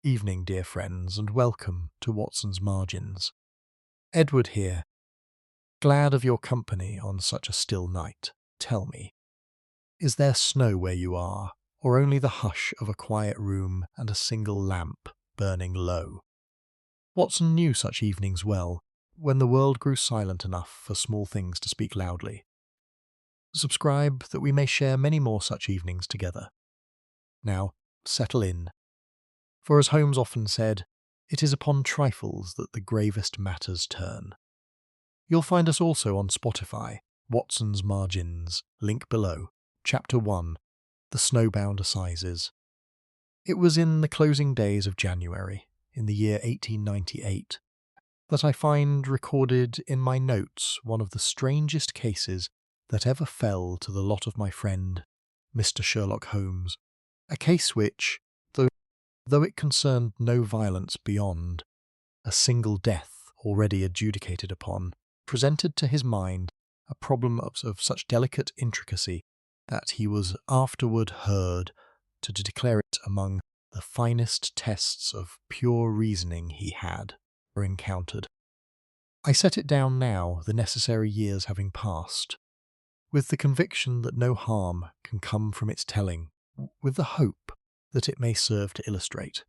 Evening, dear friends, and welcome to Watson's Margins. Edward here, glad of your company on such a still night. Tell me, is there snow where you are, or only the hush of a quiet room and a single lamp burning low? Watson knew such evenings well, when the world grew silent enough for small things to speak loudly. Subscribe that we may share many more such evenings together. Now, settle in. For as Holmes often said, it is upon trifles that the gravest matters turn. You'll find us also on Spotify, Watson's Margins, link below, Chapter 1, The Snowbound Assizes. It was in the closing days of January, in the year 1898, that I find recorded in my notes one of the strangest cases that ever fell to the lot of my friend, Mr. Sherlock Holmes, a case which, though it concerned no violence beyond a single death already adjudicated upon, presented to his mind a problem of such delicate intricacy that he was afterward heard to declare it among the finest tests of pure reasoning he had ever encountered. I set it down now, the necessary years having passed, with the conviction that no harm can come from its telling, with the hope that it may serve to illustrate,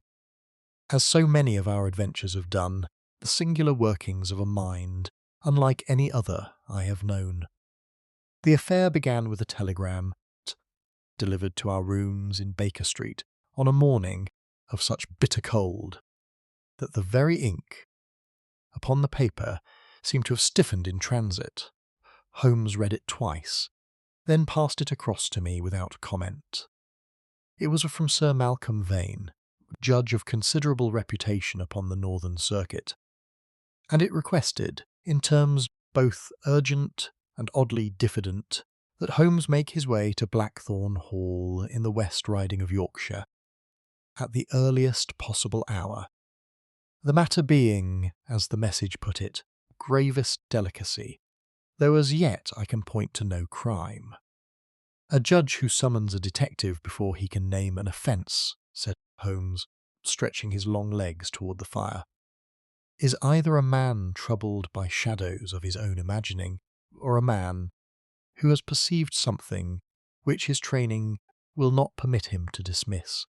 as so many of our adventures have done, the singular workings of a mind unlike any other I have known. The affair began with a telegram delivered to our rooms in Baker Street on a morning of such bitter cold that the very ink upon the paper seemed to have stiffened in transit. Holmes read it twice, then passed it across to me without comment. It was from Sir Malcolm Vane, judge of considerable reputation upon the Northern Circuit, and it requested, in terms both urgent and oddly diffident, that Holmes make his way to Blackthorn Hall in the West Riding of Yorkshire, at the earliest possible hour, the matter being, as the message put it, gravest delicacy, though as yet I can point to no crime. A judge who summons a detective before he can name an offence, said Holmes, stretching his long legs toward the fire, is either a man troubled by shadows of his own imagining, or a man who has perceived something which his training will not permit him to dismiss,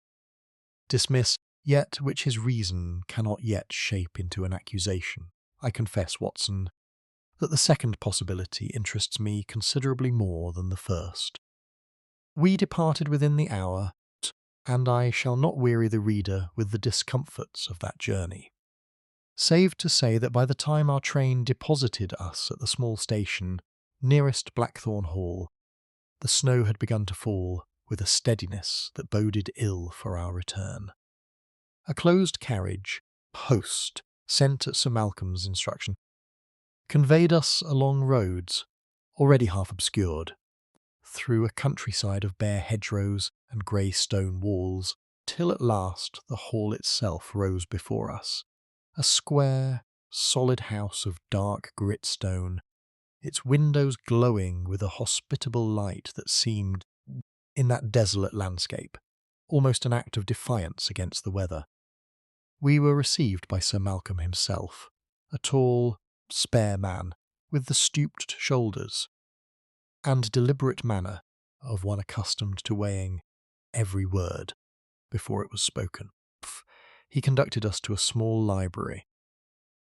yet which his reason cannot yet shape into an accusation. I confess, Watson, that the second possibility interests me considerably more than the first. We departed within the hour, and I shall not weary the reader with the discomforts of that journey, save to say that by the time our train deposited us at the small station nearest Blackthorn Hall, the snow had begun to fall with a steadiness that boded ill for our return. A closed carriage, post, sent at Sir Malcolm's instruction, conveyed us along roads already half obscured, through a countryside of bare hedgerows and grey stone walls, till at last the hall itself rose before us, a square, solid house of dark grit stone, its windows glowing with a hospitable light that seemed, in that desolate landscape, almost an act of defiance against the weather. We were received by Sir Malcolm himself, a tall, spare man, with the stooped shoulders and deliberate manner of one accustomed to weighing every word before it was spoken. He conducted us to a small library,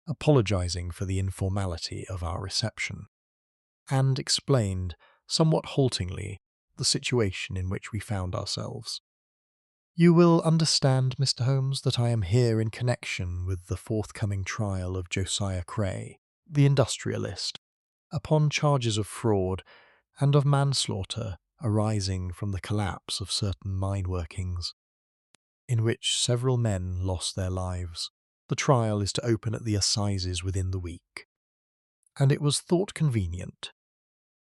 apologizing for the informality of our reception, and explained, somewhat haltingly, the situation in which we found ourselves. You will understand, Mr. Holmes, that I am here in connection with the forthcoming trial of Josiah Cray, the industrialist, upon charges of fraud and of manslaughter arising from the collapse of certain mine workings, in which several men lost their lives. The trial is to open at the assizes within the week, and it was thought convenient,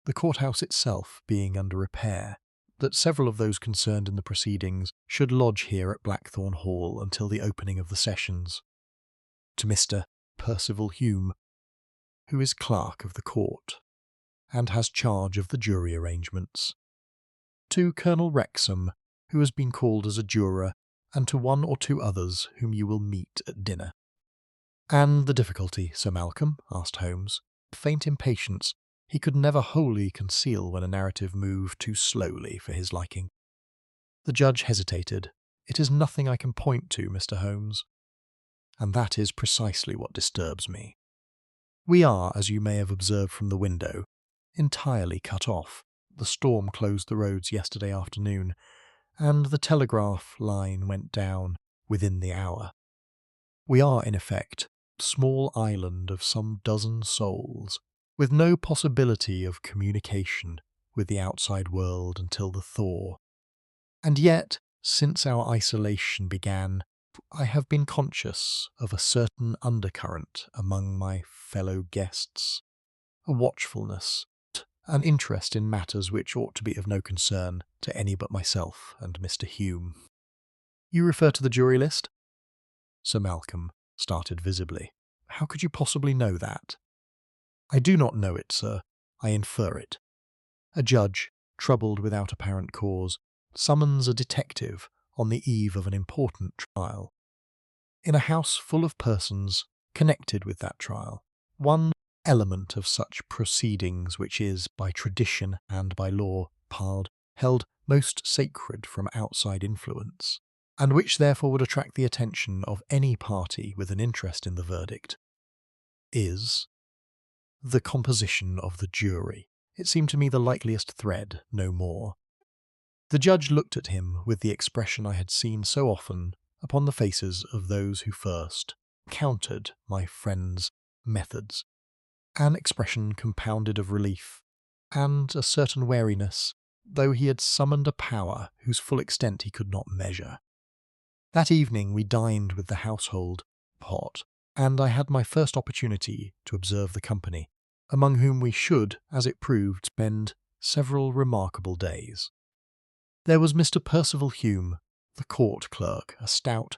the courthouse itself being under repair, that several of those concerned in the proceedings should lodge here at Blackthorn Hall until the opening of the sessions. To Mr. Percival Hume, who is clerk of the court, and has charge of the jury arrangements. To Colonel Wrexham, who has been called as a juror and to one or two others whom you will meet at dinner." "And the difficulty, Sir Malcolm?" asked Holmes. Faint impatience he could never wholly conceal when a narrative moved too slowly for his liking. The judge hesitated. "It is nothing I can point to, Mr. Holmes. And that is precisely what disturbs me. We are, as you may have observed from the window, entirely cut off. The storm closed the roads yesterday afternoon, and the telegraph line went down within the hour. We are, in effect, a small island of some dozen souls, with no possibility of communication with the outside world until the thaw. And yet, since our isolation began, I have been conscious of a certain undercurrent among my fellow guests, a watchfulness, an interest in matters which ought to be of no concern to any but myself and Mr. Hume." "You refer to the jury list?" Sir Malcolm started visibly. "How could you possibly know that?" "I do not know it, sir. I infer it. A judge, troubled without apparent cause, summons a detective on the eve of an important trial. In a house full of persons connected with that trial, one element of such proceedings which is, by tradition and by law, held most sacred from outside influence, and which therefore would attract the attention of any party with an interest in the verdict, is the composition of the jury. It seemed to me the likeliest thread, no more." The judge looked at him with the expression I had seen so often upon the faces of those who first encountered my friend's methods, an expression compounded of relief and a certain wariness, though he had summoned a power whose full extent he could not measure. That evening we dined with the household hot, and I had my first opportunity to observe the company, among whom we should, as it proved, spend several remarkable days. There was Mr. Percival Hume, the court clerk, a stout,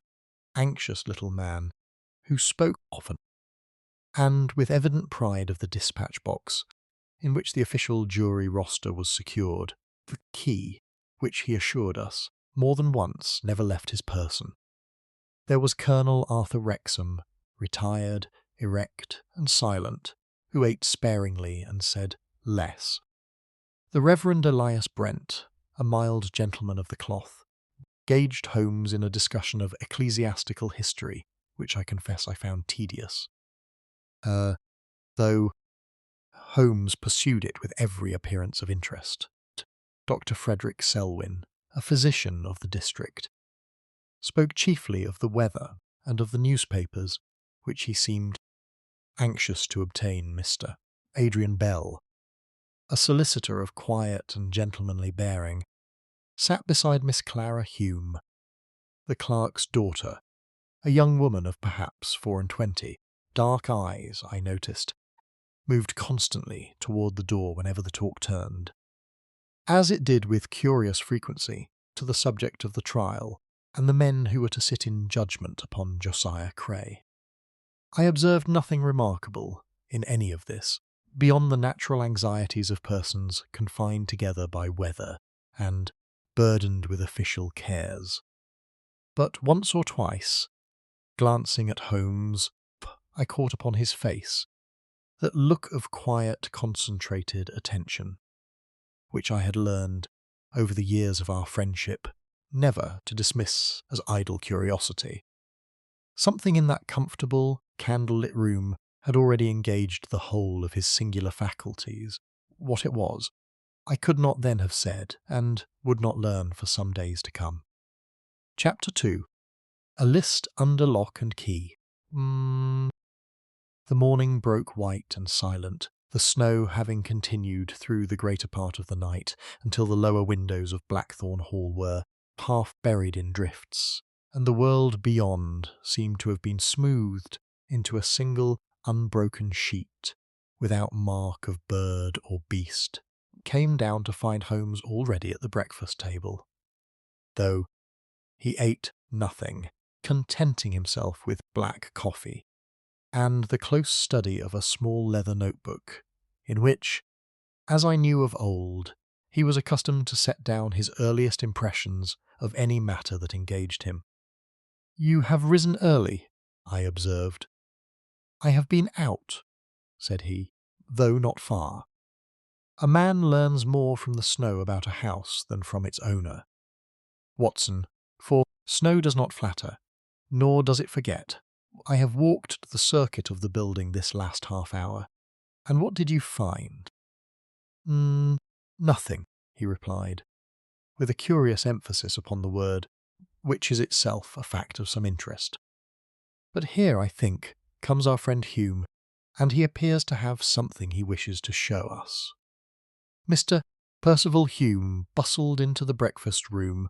anxious little man, who spoke often, and with evident pride of the dispatch box, in which the official jury roster was secured. The key, which he assured us, more than once never left his person. There was Colonel Arthur Wrexham, retired, erect, and silent, who ate sparingly and said less. The Reverend Elias Brent, a mild gentleman of the cloth, engaged Holmes in a discussion of ecclesiastical history, which I confess I found tedious. Though Holmes pursued it with every appearance of interest. Dr. Frederick Selwyn, a physician of the district, spoke chiefly of the weather and of the newspapers, which he seemed anxious to obtain. Mr. Adrian Bell, a solicitor of quiet and gentlemanly bearing, sat beside Miss Clara Hume, the clerk's daughter, a young woman of perhaps 24. Dark eyes, I noticed, moved constantly toward the door whenever the talk turned, as it did with curious frequency, to the subject of the trial and the men who were to sit in judgment upon Josiah Cray. I observed nothing remarkable in any of this, beyond the natural anxieties of persons confined together by weather and burdened with official cares. But once or twice, glancing at Holmes, I caught upon his face that look of quiet, concentrated attention, which I had learned, over the years of our friendship, never to dismiss as idle curiosity. Something in that comfortable, candle-lit room had already engaged the whole of his singular faculties. What it was, I could not then have said, and would not learn for some days to come. Chapter 2. A List Under Lock and Key. The morning broke white and silent, the snow having continued through the greater part of the night until the lower windows of Blackthorn Hall were half buried in drifts, and the world beyond seemed to have been smoothed into a single unbroken sheet, without mark of bird or beast. Came down to find Holmes already at the breakfast table, though he ate nothing, contenting himself with black coffee and the close study of a small leather notebook, in which, as I knew of old, he was accustomed to set down his earliest impressions of any matter that engaged him. You have risen early, I observed. I have been out, said he, though not far. A man learns more from the snow about a house than from its owner. Watson, for snow does not flatter, nor does it forget. I have walked the circuit of the building this last half hour. And what did you find? Nothing, he replied, with a curious emphasis upon the word, which is itself a fact of some interest. But here, I think, comes our friend Hume, and he appears to have something he wishes to show us. Mr. Percival Hume bustled into the breakfast room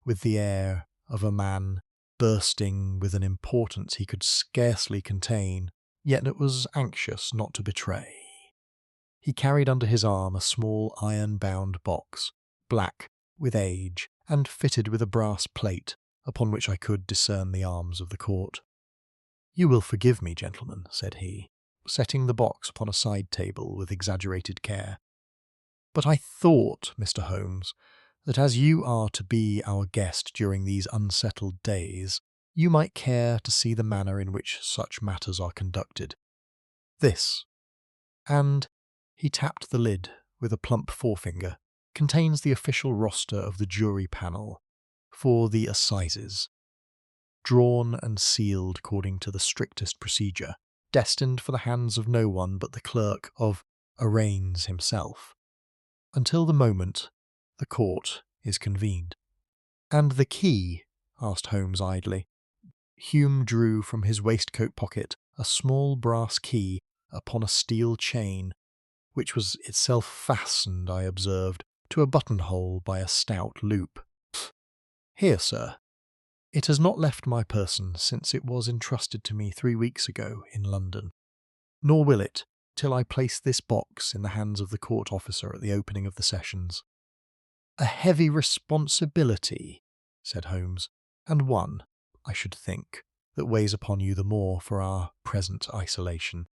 with the air of a man bursting with an importance he could scarcely contain, yet it was anxious not to betray. He carried under his arm a small iron-bound box, black with age, and fitted with a brass plate, upon which I could discern the arms of the court. "You will forgive me, gentlemen," said he, setting the box upon a side table with exaggerated care. "But I thought, Mr. Holmes, that as you are to be our guest during these unsettled days, you might care to see the manner in which such matters are conducted. This," and he tapped the lid with a plump forefinger, "contains the official roster of the jury panel for the assizes, drawn and sealed according to the strictest procedure, destined for the hands of no one but the clerk of arraigns himself, until the moment the court is convened." "And the key?" asked Holmes idly. Hume drew from his waistcoat pocket a small brass key upon a steel chain, which was itself fastened, I observed, to a buttonhole by a stout loop. "Here, sir. It has not left my person since it was entrusted to me 3 weeks ago in London, nor will it till I place this box in the hands of the court officer at the opening of the sessions." "A heavy responsibility," said Holmes, "and one, I should think, that weighs upon you the more for our present isolation."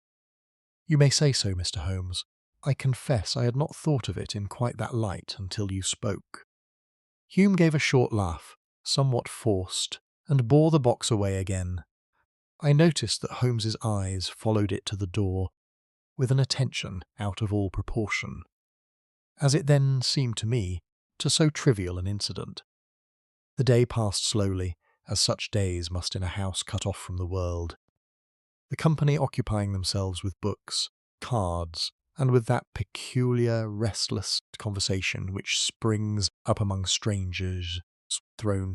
"You may say so, Mr. Holmes. I confess I had not thought of it in quite that light until you spoke." Hume gave a short laugh, somewhat forced, and bore the box away again. I noticed that Holmes's eyes followed it to the door with an attention out of all proportion, as it then seemed to me, to so trivial an incident. The day passed slowly, as such days must in a house cut off from the world, the company occupying themselves with books, cards, and with that peculiar, restless conversation which springs up among strangers thrown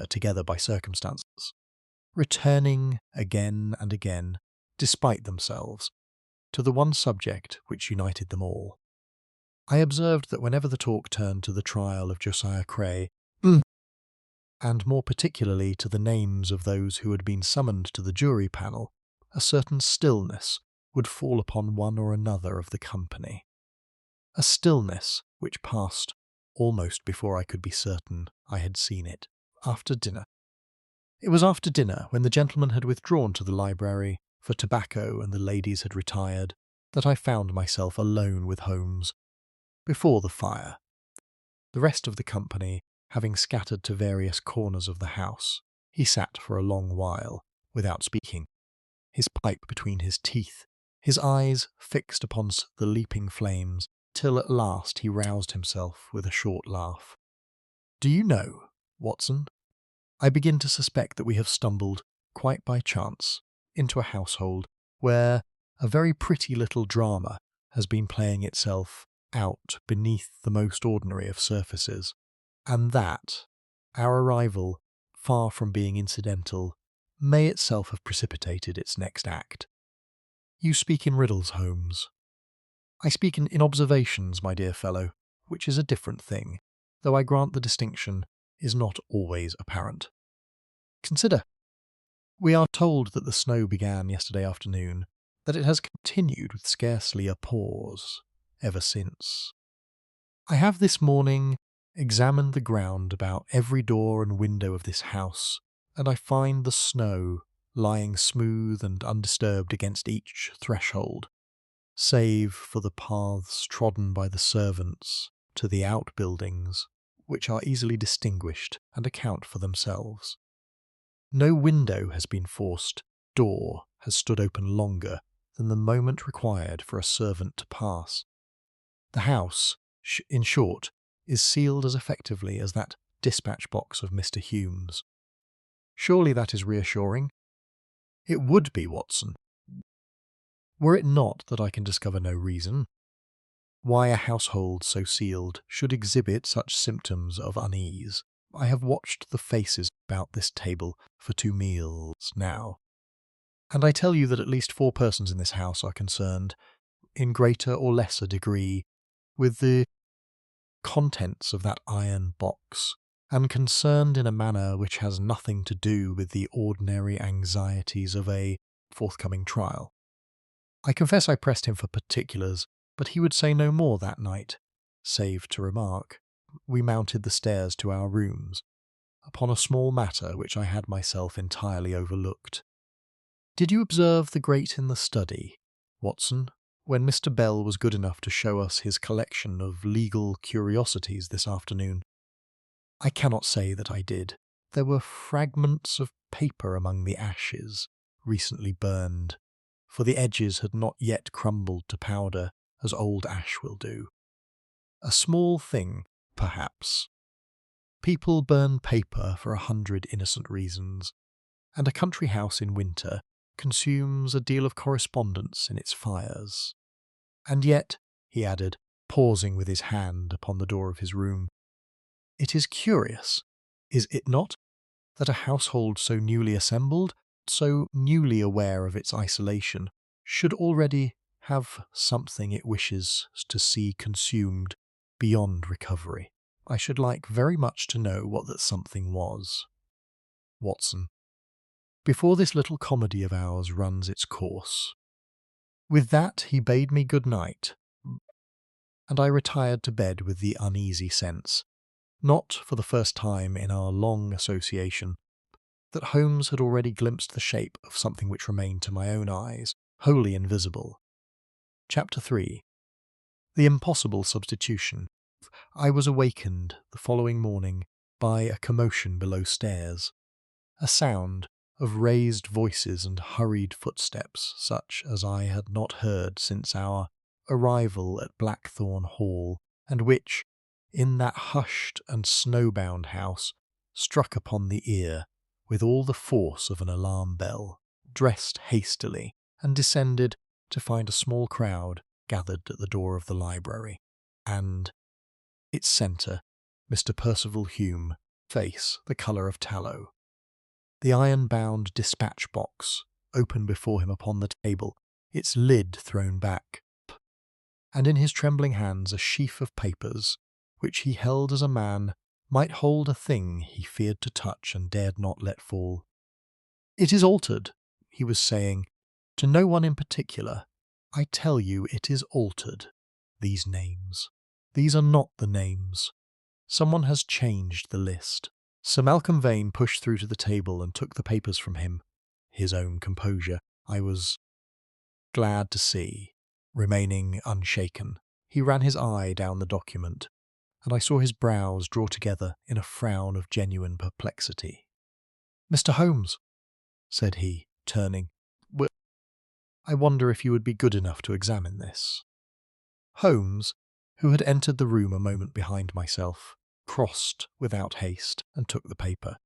together by circumstances, returning again and again, despite themselves, to the one subject which united them all. I observed that whenever the talk turned to the trial of Josiah Cray, and more particularly to the names of those who had been summoned to the jury panel, a certain stillness would fall upon one or another of the company. A stillness which passed almost before I could be certain I had seen it, after dinner. It was after dinner, when the gentlemen had withdrawn to the library for tobacco and the ladies had retired, that I found myself alone with Holmes, before the fire. The rest of the company having scattered to various corners of the house, he sat for a long while, without speaking, his pipe between his teeth, his eyes fixed upon the leaping flames, till at last he roused himself with a short laugh. "Do you know, Watson, I begin to suspect that we have stumbled, quite by chance, into a household where a very pretty little drama has been playing itself out beneath the most ordinary of surfaces, and that our arrival, far from being incidental, may itself have precipitated its next act. You speak in riddles, Holmes. I speak in observations, my dear fellow, which is a different thing, though I grant the distinction is not always apparent. Consider. We are told that the snow began yesterday afternoon, that it has continued with scarcely a pause ever since. I have this morning examined the ground about every door and window of this house, and I find the snow lying smooth and undisturbed against each threshold, save for the paths trodden by the servants to the outbuildings, which are easily distinguished and account for themselves. No window has been forced, door has stood open longer than the moment required for a servant to pass. The house, in short, is sealed as effectively as that dispatch box of Mr. Hume's. Surely that is reassuring? It would be, Watson, were it not that I can discover no reason why a household so sealed should exhibit such symptoms of unease. I have watched the faces about this table for 2 meals now, and I tell you that at least 4 persons in this house are concerned, in greater or lesser degree, with the contents of that iron box, and concerned in a manner which has nothing to do with the ordinary anxieties of a forthcoming trial. I confess I pressed him for particulars, but he would say no more that night, save to remark, we mounted the stairs to our rooms, upon a small matter which I had myself entirely overlooked. Did you observe the grate in the study, Watson, when Mr. Bell was good enough to show us his collection of legal curiosities this afternoon? I cannot say that I did. There were fragments of paper among the ashes, recently burned, for the edges had not yet crumbled to powder, as old ash will do. A small thing, perhaps. People burn paper for 100 innocent reasons, and a country house in winter consumes a deal of correspondence in its fires. And yet, he added, pausing with his hand upon the door of his room, it is curious, is it not, that a household so newly assembled, so newly aware of its isolation, should already have something it wishes to see consumed beyond recovery. I should like very much to know what that something was. Watson, before this little comedy of ours runs its course. With that he bade me good night, and I retired to bed with the uneasy sense, not for the first time in our long association, that Holmes had already glimpsed the shape of something which remained to my own eyes wholly invisible. Chapter 3. The Impossible Substitution. I was awakened the following morning by a commotion below stairs, a sound of raised voices and hurried footsteps such as I had not heard since our arrival at Blackthorn Hall, and which, in that hushed and snowbound house, struck upon the ear with all the force of an alarm bell, dressed hastily, and descended to find a small crowd gathered at the door of the library, and its centre, Mr. Percival Hume, face the colour of tallow, the iron-bound dispatch box open before him upon the table, its lid thrown back, and in his trembling hands a sheaf of papers, which he held as a man might hold a thing he feared to touch and dared not let fall. "It is altered," he was saying, to no one in particular. "I tell you it is altered. These names. These are not the names. Someone has changed the list." Sir Malcolm Vane pushed through to the table and took the papers from him. His own composure, I was glad to see, remaining unshaken. He ran his eye down the document, and I saw his brows draw together in a frown of genuine perplexity. "Mr. Holmes," said he, turning, "I wonder if you would be good enough to examine this." Holmes, who had entered the room a moment behind myself, crossed without haste and took the paper.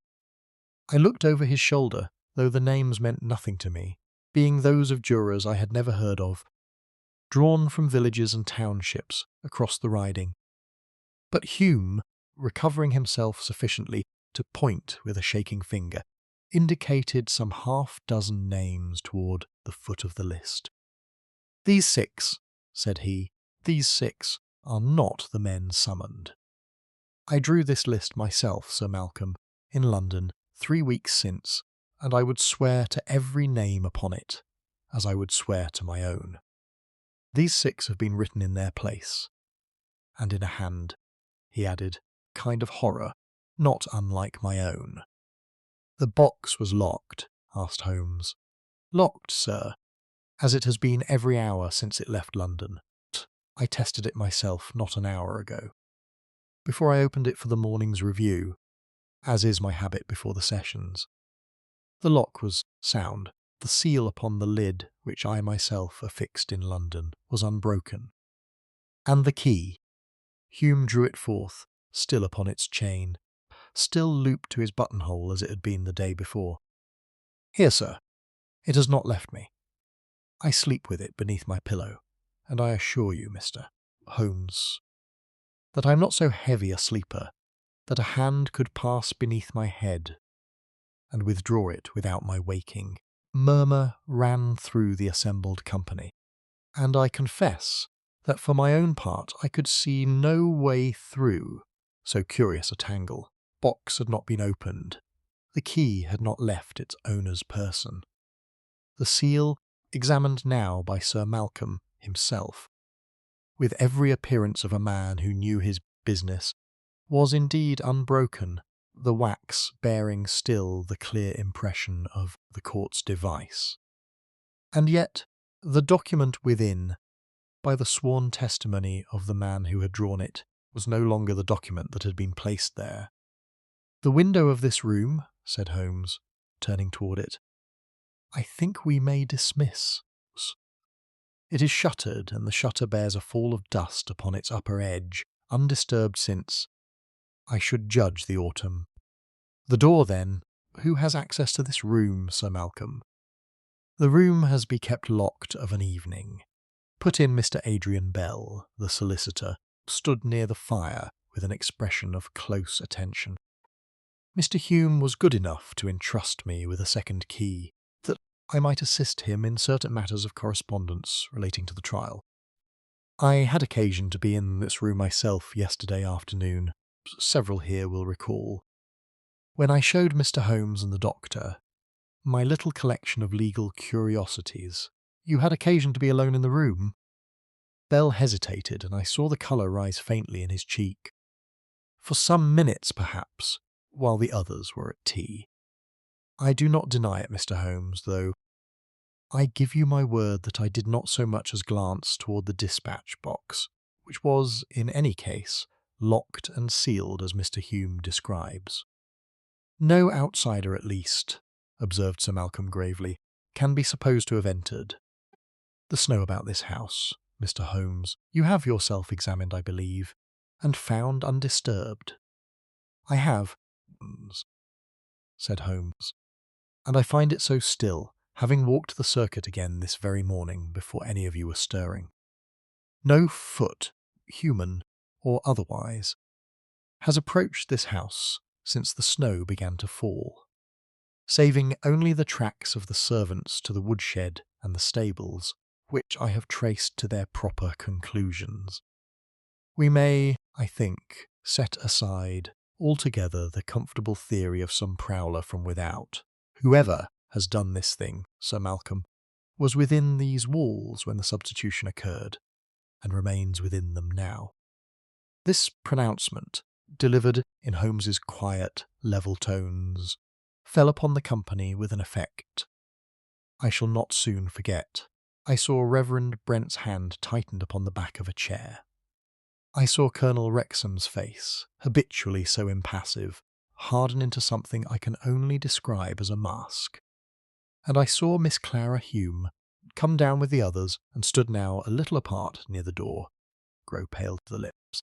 I looked over his shoulder, though the names meant nothing to me, being those of jurors I had never heard of, drawn from villages and townships across the Riding. But Hume, recovering himself sufficiently to point with a shaking finger, indicated some 6 names toward the foot of the list. "These 6, said he, "these 6 are not the men summoned. I drew this list myself, Sir Malcolm, in London 3 weeks since, and I would swear to every name upon it, as I would swear to my own. These 6 have been written in their place, and in a hand," he added, kind of horror, not unlike my own. "The box was locked?" asked Holmes. "Locked, sir, as it has been every hour since it left London. I tested it myself not an hour ago, before I opened it for the morning's review, as is my habit before the sessions. The lock was sound. The seal upon the lid, which I myself affixed in London, was unbroken. And the key. Hume drew it forth, still upon its chain, still looped to his buttonhole as it had been the day before. Here, sir. It has not left me. I sleep with it beneath my pillow, and I assure you, Mr. Holmes, that I am not so heavy a sleeper that a hand could pass beneath my head and withdraw it without my waking. Murmur ran through the assembled company, and I confess that for my own part I could see no way through so curious a tangle. Box had not been opened. The key had not left its owner's person. The seal, examined now by Sir Malcolm himself, with every appearance of a man who knew his business, was indeed unbroken, the wax bearing still the clear impression of the court's device. And yet the document within, by the sworn testimony of the man who had drawn it, was no longer the document that had been placed there. "The window of this room," said Holmes, turning toward it, "I think we may dismiss. It is shuttered, and the shutter bears a fall of dust upon its upper edge, undisturbed since, I should judge, the autumn. The door, then, who has access to this room, Sir Malcolm?" "The room has been kept locked of an evening," put in Mr. Adrian Bell, the solicitor, stood near the fire with an expression of close attention. "Mr. Hume was good enough to entrust me with a second key, that I might assist him in certain matters of correspondence relating to the trial. I had occasion to be in this room myself yesterday afternoon, several here will recall, when I showed Mr. Holmes and the doctor my little collection of legal curiosities. You had occasion to be alone in the room?" Bell hesitated, and I saw the colour rise faintly in his cheek. "For some minutes, perhaps, while the others were at tea. I do not deny it, Mr. Holmes, though I give you my word that I did not so much as glance toward the dispatch box, which was, in any case, locked and sealed as Mr. Hume describes." "No outsider, at least," observed Sir Malcolm gravely, "can be supposed to have entered. The snow about this house, Mr. Holmes, you have yourself examined, I believe, and found undisturbed." "I have," said Holmes, "and I find it so still, having walked the circuit again this very morning before any of you were stirring. No foot, human or otherwise, has approached this house since the snow began to fall, saving only the tracks of the servants to the woodshed and the stables, which I have traced to their proper conclusions. We may, I think, set aside altogether the comfortable theory of some prowler from without. Whoever has done this thing, Sir Malcolm, was within these walls when the substitution occurred, and remains within them now." This pronouncement, delivered in Holmes's quiet, level tones, fell upon the company with an effect I shall not soon forget. I saw Reverend Brent's hand tightened upon the back of a chair. I saw Colonel Wrexham's face, habitually so impassive, harden into something I can only describe as a mask. And I saw Miss Clara Hume come down with the others and stood now a little apart near the door, grow pale to the lips,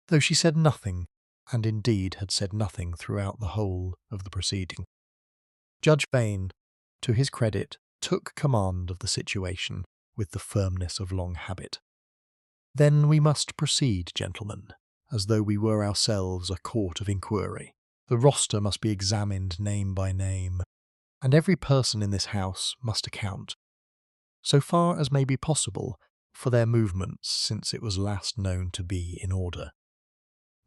though she said nothing, and indeed had said nothing throughout the whole of the proceeding. Judge Vane, to his credit, took command of the situation with the firmness of long habit. "Then we must proceed, gentlemen, as though we were ourselves a court of inquiry. The roster must be examined name by name, and every person in this house must account, so far as may be possible, for their movements since it was last known to be in order.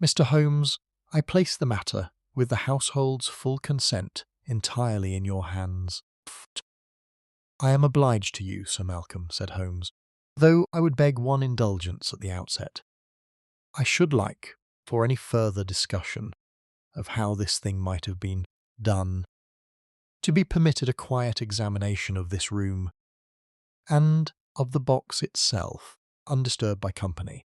Mr. Holmes, I place the matter, with the household's full consent, entirely in your hands." "I am obliged to you, Sir Malcolm," said Holmes, "though I would beg one indulgence at the outset. I should like, for any further discussion of how this thing might have been done, to be permitted a quiet examination of this room, and of the box itself, undisturbed by company.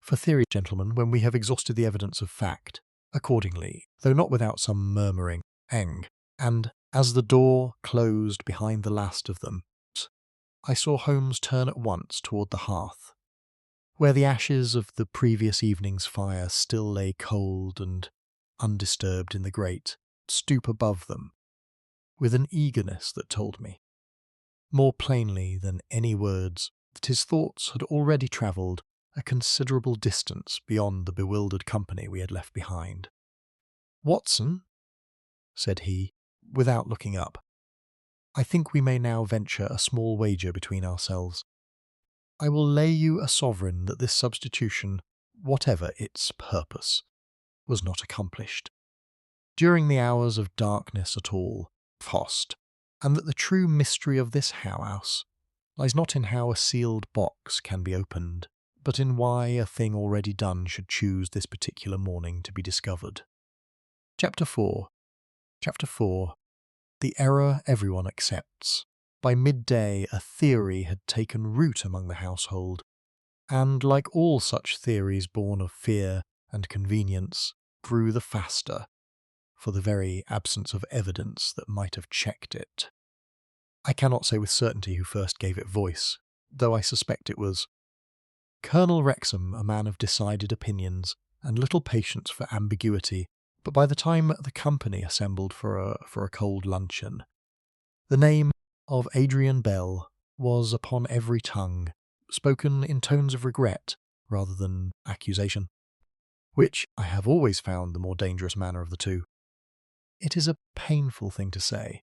For theory, gentlemen, when we have exhausted the evidence of fact, accordingly, though not without some murmuring, and As the door closed behind the last of them, I saw Holmes turn at once toward the hearth, where the ashes of the previous evening's fire still lay cold and undisturbed in the grate, stoop above them, with an eagerness that told me, more plainly than any words, that his thoughts had already travelled a considerable distance beyond the bewildered company we had left behind. "Watson," said he, without looking up, "I think we may now venture a small wager between ourselves. I will lay you a sovereign that this substitution, whatever its purpose, was not accomplished during the hours of darkness at all, cost, and that the true mystery of this house lies not in how a sealed box can be opened, but in why a thing already done should choose this particular morning to be discovered." Chapter 4. The error everyone accepts. By midday a theory had taken root among the household, and, like all such theories born of fear and convenience, grew the faster for the very absence of evidence that might have checked it. I cannot say with certainty who first gave it voice, though I suspect it was Colonel Wrexham, a man of decided opinions and little patience for ambiguity. But by the time the company assembled for a cold luncheon, the name of Adrian Bell was upon every tongue, spoken in tones of regret rather than accusation, which I have always found the more dangerous manner of the two. It is a painful thing to say,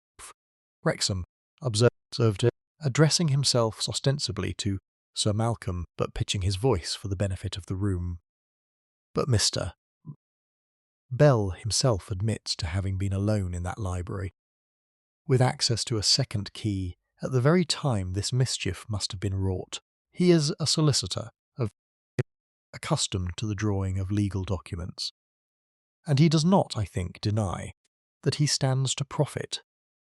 Wrexham observed it, addressing himself ostensibly to Sir Malcolm, but pitching his voice for the benefit of the room. "But Mr. Bell himself admits to having been alone in that library, with access to a second key at the very time this mischief must have been wrought. He is a solicitor, accustomed to the drawing of legal documents, and he does not, I think, deny that he stands to profit,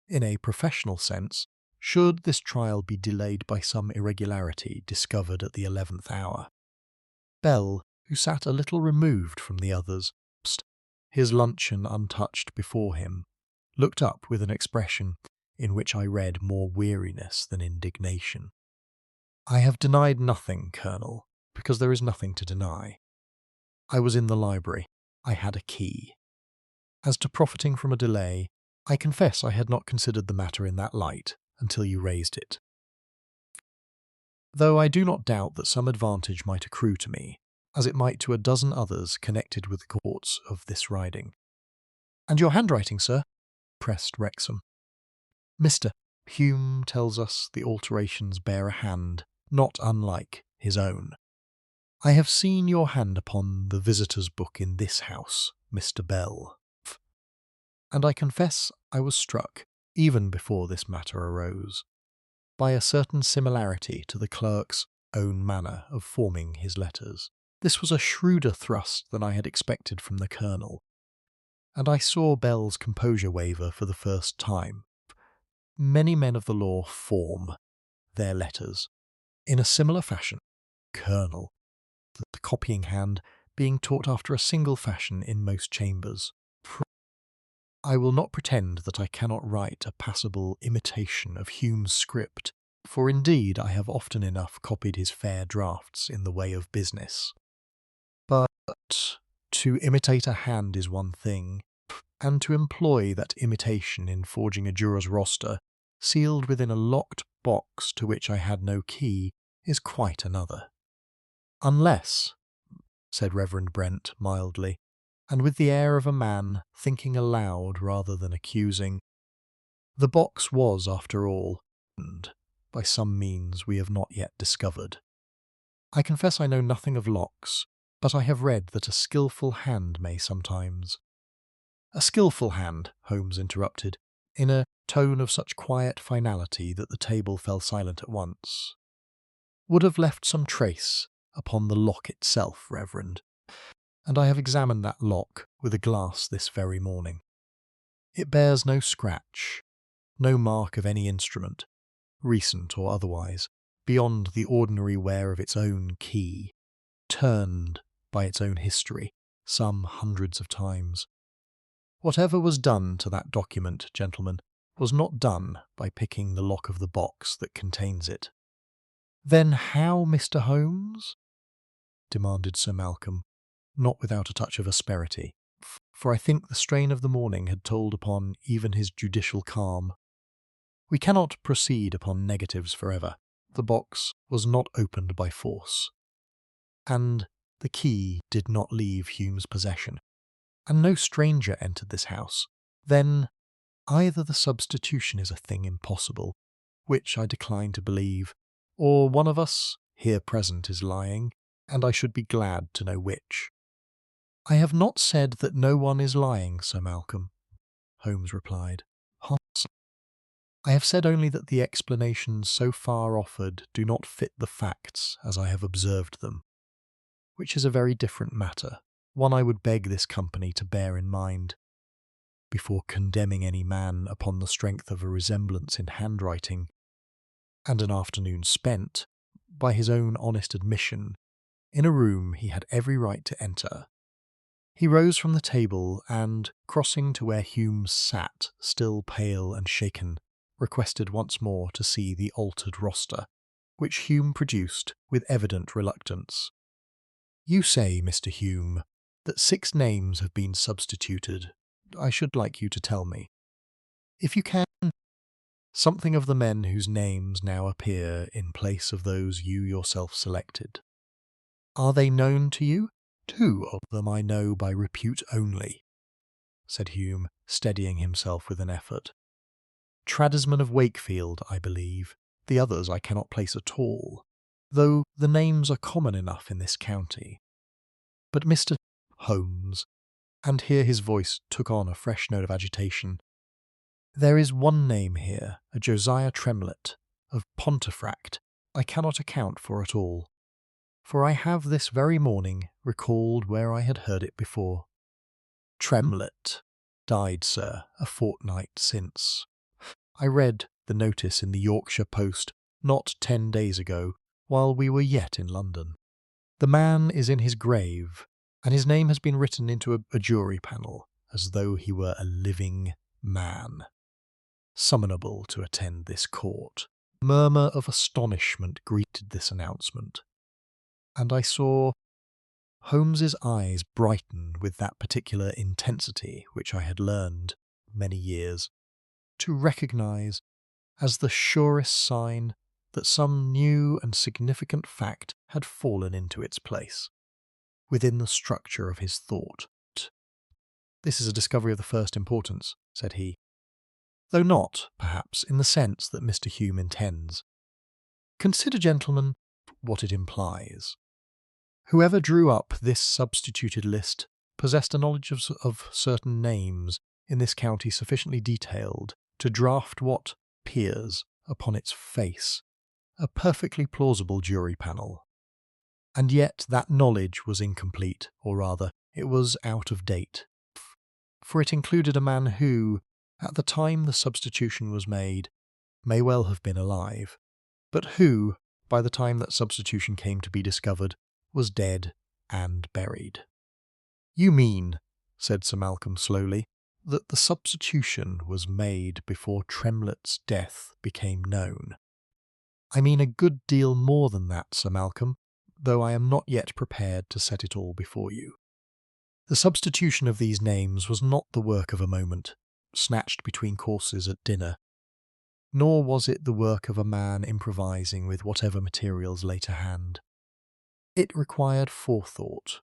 in a professional sense, should this trial be delayed by some irregularity discovered at the 11th hour." Bell, who sat a little removed from the others, his luncheon untouched before him, looked up with an expression in which I read more weariness than indignation. "I have denied nothing, Colonel, because there is nothing to deny. I was in the library. I had a key. As to profiting from a delay, I confess I had not considered the matter in that light until you raised it, though I do not doubt that some advantage might accrue to me, as it might to a dozen others connected with the courts of this riding." "And your handwriting, sir?" pressed Wrexham. "Mr. Hume tells us the alterations bear a hand not unlike his own. I have seen your hand upon the visitor's book in this house, Mr. Bell, and I confess I was struck, even before this matter arose, by a certain similarity to the clerk's own manner of forming his letters. This was a shrewder thrust than I had expected from the Colonel, and I saw Bell's composure waver for the first time. Many men of the law form their letters in a similar fashion, Colonel, the copying hand being taught after a single fashion in most chambers. I will not pretend that I cannot write a passable imitation of Hume's script, for indeed I have often enough copied his fair drafts in the way of business. But to imitate a hand is one thing, and to employ that imitation in forging a juror's roster, sealed within a locked box to which I had no key, is quite another. Unless, said Reverend Brent mildly, and with the air of a man thinking aloud rather than accusing, the box was, after all, opened by some means we have not yet discovered. I confess I know nothing of locks, but I have read that a skilful hand may sometimes— "A skilful hand," Holmes interrupted, in a tone of such quiet finality that the table fell silent at once, "would have left some trace upon the lock itself, Reverend, and I have examined that lock with a glass this very morning. It bears no scratch, no mark of any instrument, recent or otherwise, beyond the ordinary wear of its own key, turned by its own history some hundreds of times. Whatever was done to that document, gentlemen, was not done by picking the lock of the box that contains it. "Then how, Mr. Holmes?" demanded Sir Malcolm, not without a touch of asperity, for I think the strain of the morning had told upon even his judicial calm. "We cannot proceed upon negatives forever. The box was not opened by force, and the key did not leave Hume's possession, and no stranger entered this house. Then either the substitution is a thing impossible, which I decline to believe, or one of us here present is lying, and I should be glad to know which." "I have not said that no one is lying, Sir Malcolm," Holmes replied. "I have said only that the explanations so far offered do not fit the facts as I have observed them, which is a very different matter, one I would beg this company to bear in mind, before condemning any man upon the strength of a resemblance in handwriting, and an afternoon spent, by his own honest admission, in a room he had every right to enter." He rose from the table and, crossing to where Hume sat, still pale and shaken, requested once more to see the altered roster, which Hume produced with evident reluctance. "You say, Mr. Hume, that 6 names have been substituted. I should like you to tell me, if you can, something of the men whose names now appear in place of those you yourself selected. Are they known to you?" "2 of them I know by repute only," said Hume, steadying himself with an effort. "Tradesmen of Wakefield, I believe. The others I cannot place at all, though the names are common enough in this county. But Mr. Holmes," and here his voice took on a fresh note of agitation, "there is one name here, a Josiah Tremlett, of Pontefract, I cannot account for at all, for I have this very morning recalled where I had heard it before. Tremlett died, sir, a fortnight since. I read the notice in the Yorkshire Post not 10 days ago, while we were yet in London. The man is in his grave, and his name has been written into a jury panel, as though he were a living man, summonable to attend this court." A murmur of astonishment greeted this announcement, and I saw Holmes's eyes brighten with that particular intensity which I had learned, many years, to recognise as the surest sign that some new and significant fact had fallen into its place, within the structure of his thought. "This is a discovery of the first importance," said he, "though not, perhaps, in the sense that Mr. Hume intends. Consider, gentlemen, what it implies. Whoever drew up this substituted list possessed a knowledge of certain names in this county sufficiently detailed to draft what appears, upon its face, a perfectly plausible jury panel. And yet that knowledge was incomplete, or rather, it was out of date, for it included a man who, at the time the substitution was made, may well have been alive, but who, by the time that substitution came to be discovered, was dead and buried." "You mean," said Sir Malcolm slowly, "that the substitution was made before Tremlett's death became known?" "I mean a good deal more than that, Sir Malcolm, though I am not yet prepared to set it all before you. The substitution of these names was not the work of a moment, snatched between courses at dinner, nor was it the work of a man improvising with whatever materials lay to hand. It required forethought.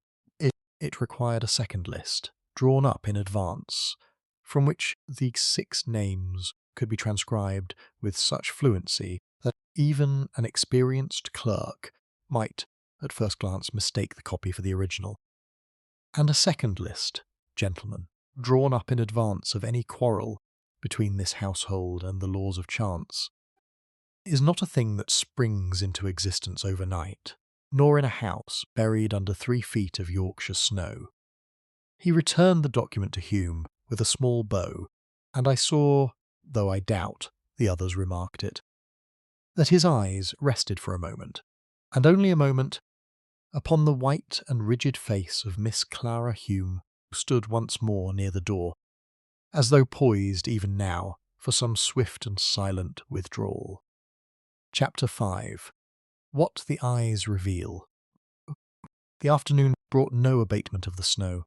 It required a second list, drawn up in advance, from which these 6 names could be transcribed with such fluency that even an experienced clerk might, at first glance, mistake the copy for the original. And a second list, gentlemen, drawn up in advance of any quarrel between this household and the laws of chance, is not a thing that springs into existence overnight, nor in a house buried under 3 feet of Yorkshire snow. He returned the document to Hume with a small bow, and I saw, though I doubt the others remarked it, that his eyes rested for a moment, and only a moment, upon the white and rigid face of Miss Clara Hume, who stood once more near the door, as though poised even now for some swift and silent withdrawal. Chapter 5. What the Eyes Reveal. The afternoon brought no abatement of the snow,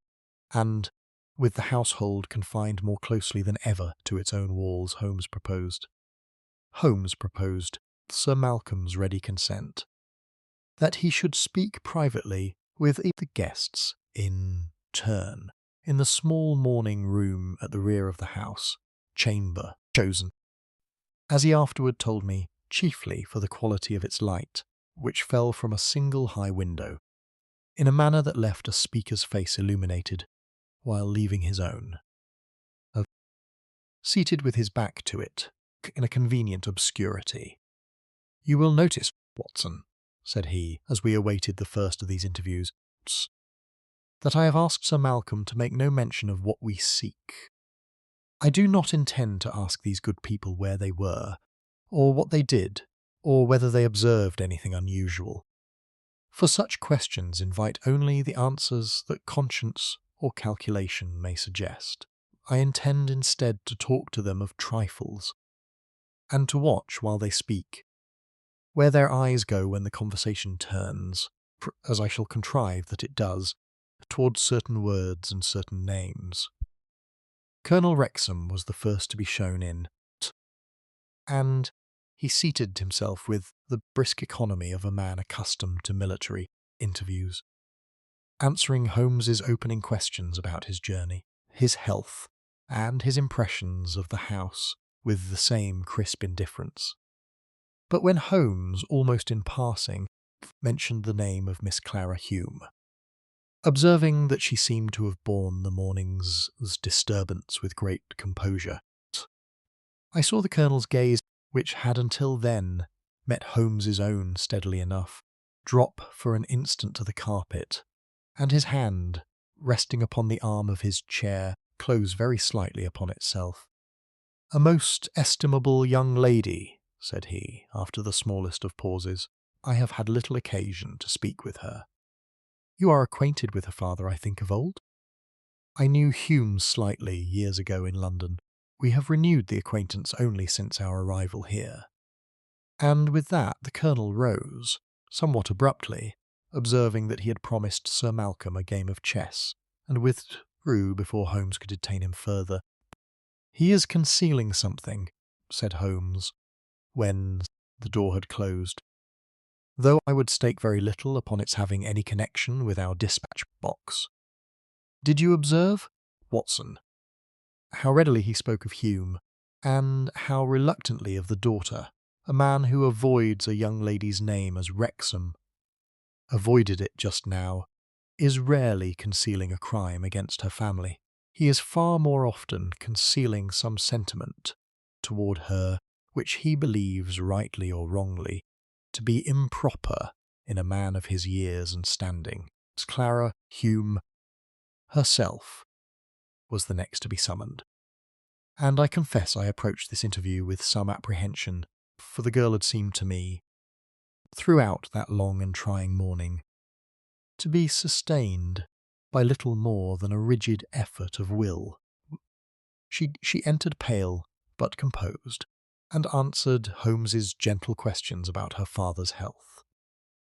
and, with the household confined more closely than ever to its own walls, Holmes proposed, Sir Malcolm's ready consent, that he should speak privately with the guests in turn, in the small morning room at the rear of the house, chamber chosen, as he afterward told me, chiefly for the quality of its light, which fell from a single high window, in a manner that left a speaker's face illuminated, while leaving his own. Seated with his back to it, in a convenient obscurity. "You will notice, Watson," said he, as we awaited the first of these interviews, "that I have asked Sir Malcolm to make no mention of what we seek. I do not intend to ask these good people where they were, or what they did, or whether they observed anything unusual. For such questions invite only the answers that conscience or calculation may suggest. I intend instead to talk to them of trifles, and to watch while they speak, where their eyes go when the conversation turns, as I shall contrive that it does, towards certain words and certain names." Colonel Wrexham was the first to be shown in, and he seated himself with the brisk economy of a man accustomed to military interviews, answering Holmes's opening questions about his journey, his health, and his impressions of the house with the same crisp indifference. But when Holmes, almost in passing, mentioned the name of Miss Clara Hume, observing that she seemed to have borne the morning's disturbance with great composure, I saw the Colonel's gaze, which had until then met Holmes's own steadily enough, drop for an instant to the carpet, and his hand, resting upon the arm of his chair, close very slightly upon itself. "A most estimable young lady," said he, after the smallest of pauses. "I have had little occasion to speak with her. You are acquainted with her father, I think, of old?" "I knew Hume slightly years ago in London. We have renewed the acquaintance only since our arrival here." And with that the Colonel rose, somewhat abruptly, observing that he had promised Sir Malcolm a game of chess, and withdrew before Holmes could detain him further. "He is concealing something," said Holmes, when the door had closed, "though I would stake very little upon its having any connection with our dispatch box. Did you observe, Watson, how readily he spoke of Hume, and how reluctantly of the daughter? A man who avoids a young lady's name as Wrexham avoided it just now is rarely concealing a crime against her family. He is far more often concealing some sentiment toward her which he believes, rightly or wrongly, to be improper in a man of his years and standing. Clara Hume herself was the next to be summoned, and I confess I approached this interview with some apprehension, for the girl had seemed to me, throughout that long and trying morning, to be sustained by little more than a rigid effort of will. She entered pale but composed, and answered Holmes's gentle questions about her father's health,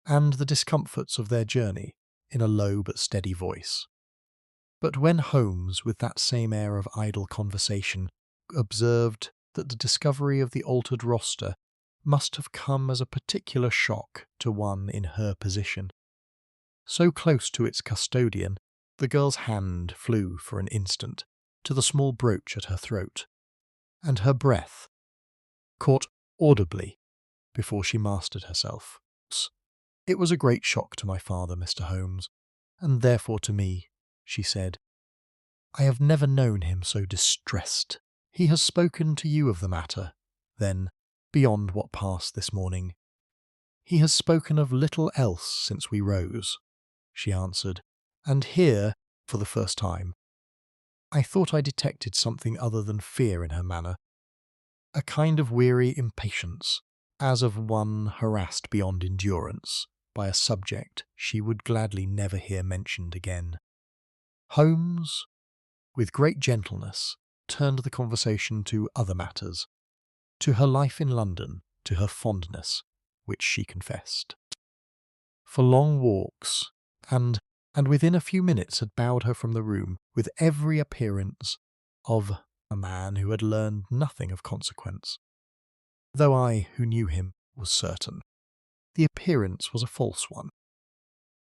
and the discomforts of their journey, in a low but steady voice. But when Holmes, with that same air of idle conversation, observed that the discovery of the altered roster must have come as a particular shock to one in her position, so close to its custodian, the girl's hand flew for an instant to the small brooch at her throat, and her breath caught audibly before she mastered herself. "It was a great shock to my father, Mr. Holmes, and therefore to me," she said. "I have never known him so distressed. He has spoken to you of the matter, then, beyond what passed this morning?" "He has spoken of little else since we rose," she answered, and here, for the first time, I thought I detected something other than fear in her manner, a kind of weary impatience, as of one harassed beyond endurance by a subject she would gladly never hear mentioned again. Holmes, with great gentleness, turned the conversation to other matters, to her life in London, to her fondness, which she confessed, for long walks, and within a few minutes had bowed her from the room with every appearance of a man who had learned nothing of consequence. Though I, who knew him, was certain, the appearance was a false one.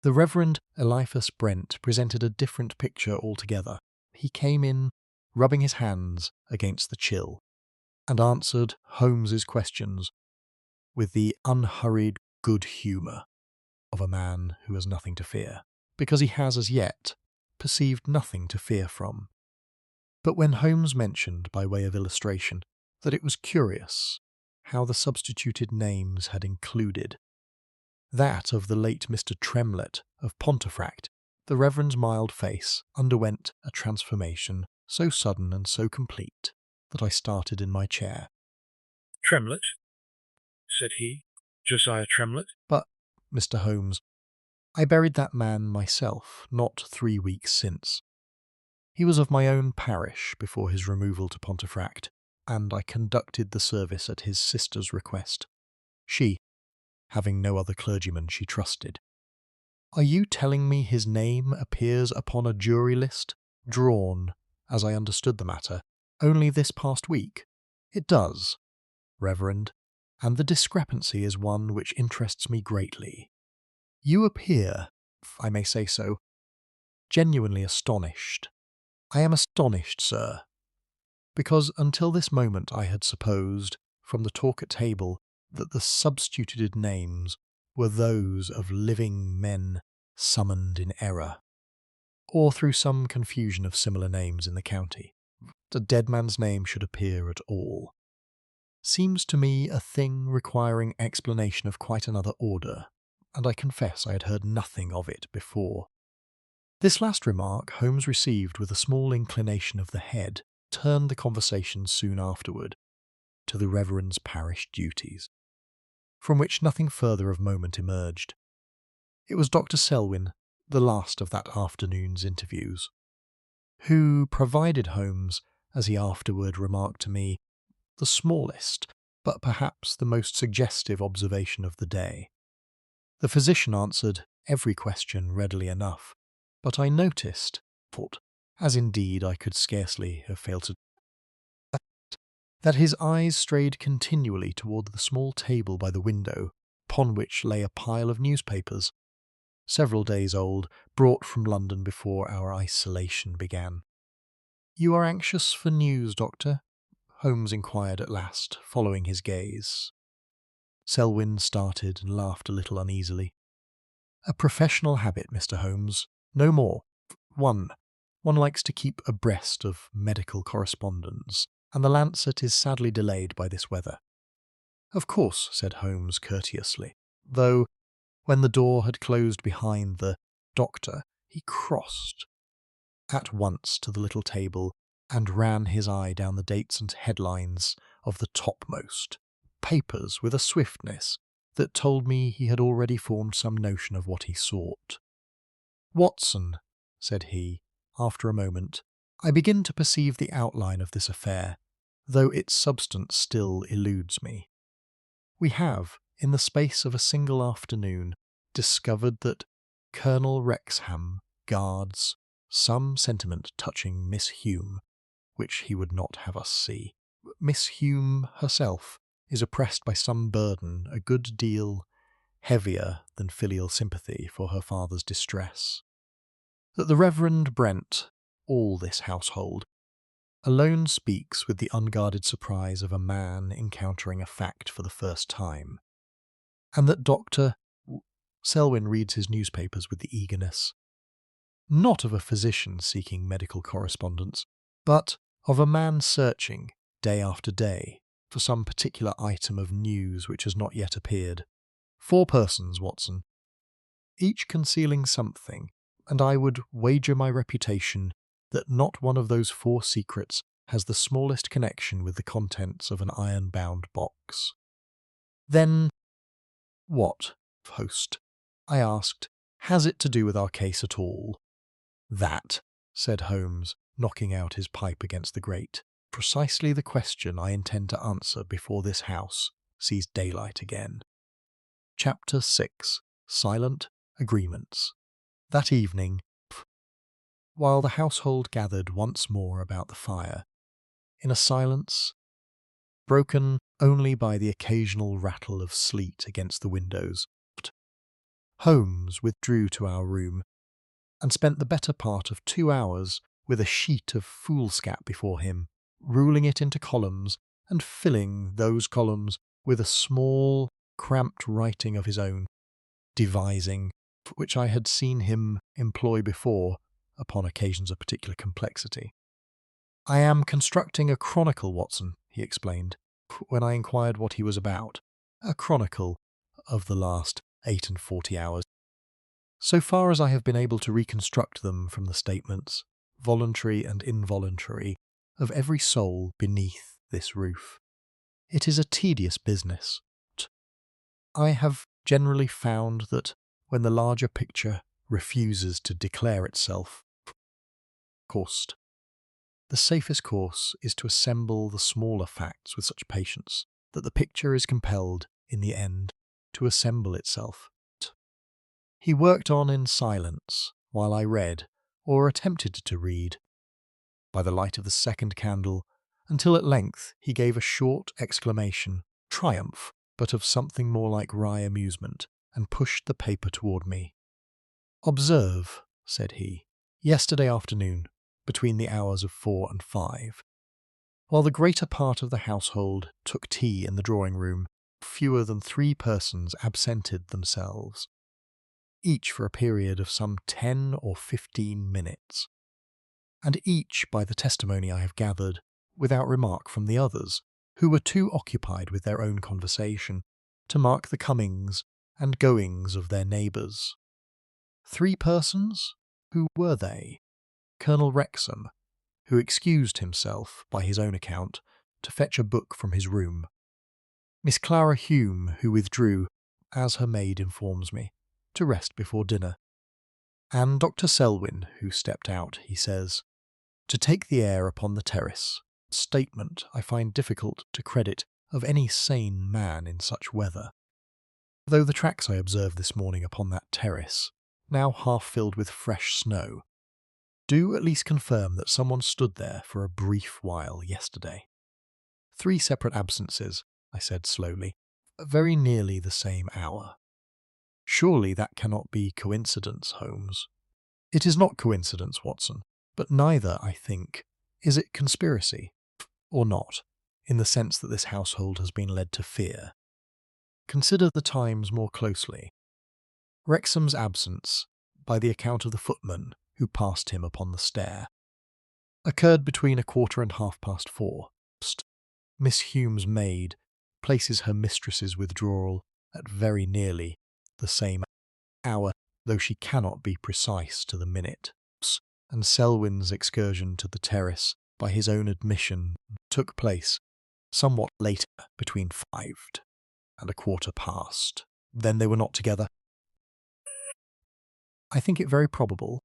The Reverend Eliphas Brent presented a different picture altogether. He came in, rubbing his hands against the chill, and answered Holmes's questions with the unhurried good humour of a man who has nothing to fear, because he has as yet perceived nothing to fear from. But when Holmes mentioned, by way of illustration, that it was curious how the substituted names had included that of the late Mr. Tremlett of Pontefract, the Reverend's mild face underwent a transformation so sudden and so complete that I started in my chair. "Tremlett?" said he. "Josiah Tremlett?" But, Mr. Holmes, I buried that man myself not 3 weeks since. He was of my own parish before his removal to Pontefract, and I conducted the service at his sister's request, she having no other clergyman she trusted. Are you telling me his name appears upon a jury list, drawn, as I understood the matter, only this past week? It does, Reverend, and the discrepancy is one which interests me greatly. You appear, if I may say so, genuinely astonished. I am astonished, sir, because until this moment I had supposed, from the talk at table, that the substituted names were those of living men summoned in error, or through some confusion of similar names in the county. A dead man's name should appear at all. Seems to me a thing requiring explanation of quite another order, and I confess I had heard nothing of it before. This last remark Holmes received with a small inclination of the head, turned the conversation soon afterward to the Reverend's parish duties, from which nothing further of moment emerged. It was Dr. Selwyn, the last of that afternoon's interviews, who provided Holmes, as he afterward remarked to me, the smallest, but perhaps the most suggestive observation of the day. The physician answered every question readily enough, but I noticed, as indeed I could scarcely have failed to, that his eyes strayed continually toward the small table by the window, upon which lay a pile of newspapers, several days old, brought from London before our isolation began. "You are anxious for news, Doctor?" Holmes inquired at last, following his gaze. Selwyn started and laughed a little uneasily. "A professional habit, Mr. Holmes, no more. One likes to keep abreast of medical correspondence, and the Lancet is sadly delayed by this weather." "Of course," said Holmes courteously, though, when the door had closed behind the doctor, he crossed at once to the little table and ran his eye down the dates and headlines of the topmost papers with a swiftness that told me he had already formed some notion of what he sought. "Watson," said he, after a moment, "I begin to perceive the outline of this affair, though its substance still eludes me. We have, in the space of a single afternoon, discovered that Colonel Wrexham guards some sentiment touching Miss Hume, which he would not have us see. Miss Hume herself is oppressed by some burden a good deal heavier than filial sympathy for her father's distress. That the Reverend Brent, all this household, alone speaks with the unguarded surprise of a man encountering a fact for the first time, and that Dr. Selwyn reads his newspapers with the eagerness, not of a physician seeking medical correspondence, but of a man searching, day after day, for some particular item of news which has not yet appeared. 4 persons, Watson, each concealing something, and I would wager my reputation that not one of those 4 secrets has the smallest connection with the contents of an iron-bound box." "Then what, host," I asked, "has it to do with our case at all?" "That," said Holmes, knocking out his pipe against the grate, Precisely the question I intend to answer before this house sees daylight again. Chapter 6. Silent Agreements. That evening, while the household gathered once more about the fire, in a silence broken only by the occasional rattle of sleet against the windows, Holmes withdrew to our room and spent the better part of 2 hours with a sheet of foolscap before him, ruling it into columns and filling those columns with a small, cramped writing of his own, devising, which I had seen him employ before upon occasions of particular complexity. "I am constructing a chronicle, Watson," he explained, when I inquired what he was about. "A chronicle of the last 48 hours. So far as I have been able to reconstruct them from the statements, voluntary and involuntary, of every soul beneath this roof. It is a tedious business. I have generally found that when the larger picture refuses to declare itself, coursed, the safest course is to assemble the smaller facts with such patience that the picture is compelled, in the end, to assemble itself. He worked on in silence while I read, or attempted to read, by the light of the second candle, until at length he gave a short exclamation, triumph, but of something more like wry amusement, and pushed the paper toward me. "Observe," said he, "yesterday afternoon, between the hours of 4 and 5, while the greater part of the household took tea in the drawing-room, fewer than 3 persons absented themselves, each for a period of some 10 or 15 minutes, and each, by the testimony I have gathered, without remark from the others, who were too occupied with their own conversation to mark the comings and goings of their neighbours. 3 persons? Who were they? Colonel Wrexham, who excused himself, by his own account, to fetch a book from his room; Miss Clara Hume, who withdrew, as her maid informs me, to rest before dinner; and Dr. Selwyn, who stepped out, he says, to take the air upon the terrace, a statement I find difficult to credit of any sane man in such weather, though the tracks I observed this morning upon that terrace, now half filled with fresh snow, do at least confirm that someone stood there for a brief while yesterday. 3 separate absences, I said slowly, at very nearly the same hour. Surely that cannot be coincidence, Holmes. It is not coincidence, Watson, but neither, I think, is it conspiracy, or not, in the sense that this household has been led to fear. Consider the times more closely. Wrexham's absence, by the account of the footman who passed him upon the stair, occurred between 4:15. Miss Hume's maid places her mistress's withdrawal at very nearly the same hour, though she cannot be precise to the minute, and Selwyn's excursion to the terrace, by his own admission, took place somewhat later, between 5 and 1/4. Then they were not together. I think it very probable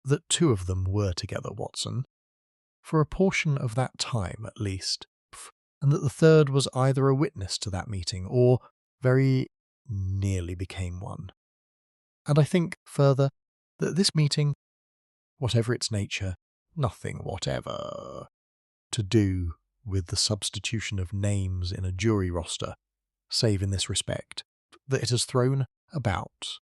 that 2 of them were together, Watson, for a portion of that time at least, and that the third was either a witness to that meeting, or very nearly became one. And I think, further, that this meeting, whatever its nature, nothing whatever to do with the substitution of names in a jury roster, save in this respect, that it has thrown about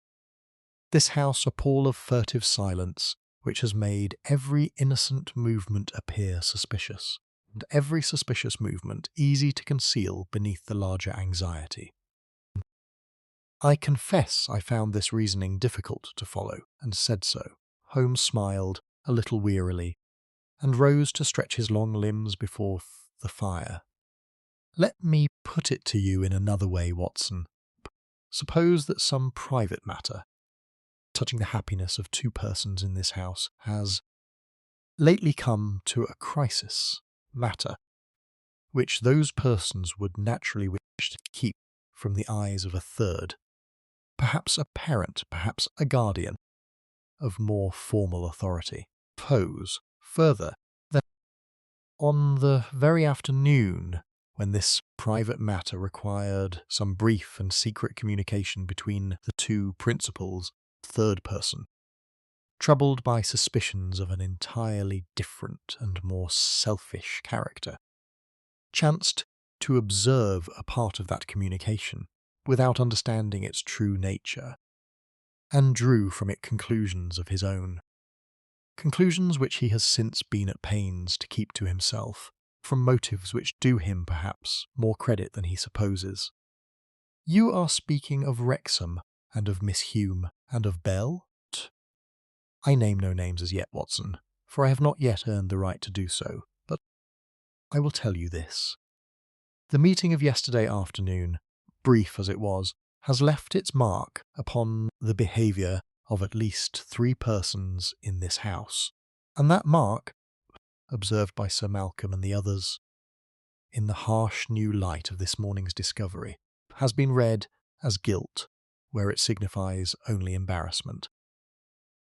this house a pall of furtive silence which has made every innocent movement appear suspicious, and every suspicious movement easy to conceal beneath the larger anxiety. I confess I found this reasoning difficult to follow, and said so. Holmes smiled a little wearily, and rose to stretch his long limbs before the fire. "Let me put it to you in another way, Watson. Suppose that some private matter, touching the happiness of 2 persons in this house, has lately come to a crisis, matter which those persons would naturally wish to keep from the eyes of a third, perhaps a parent, perhaps a guardian, of more formal authority. Suppose, further, that On the very afternoon when this private matter required some brief and secret communication between the two principals, third person, troubled by suspicions of an entirely different and more selfish character, chanced to observe a part of that communication without understanding its true nature, and drew from it conclusions of his own. Conclusions which he has since been at pains to keep to himself, from motives which do him, perhaps, more credit than he supposes. You are speaking of Wrexham, and of Miss Hume, and of Bell? I name no names as yet, Watson, for I have not yet earned the right to do so, but I will tell you this. The meeting of yesterday afternoon, brief as it was, has left its mark upon the behaviour of at least 3 persons in this house, and that mark, observed by Sir Malcolm and the others, in the harsh new light of this morning's discovery, has been read as guilt, where it signifies only embarrassment,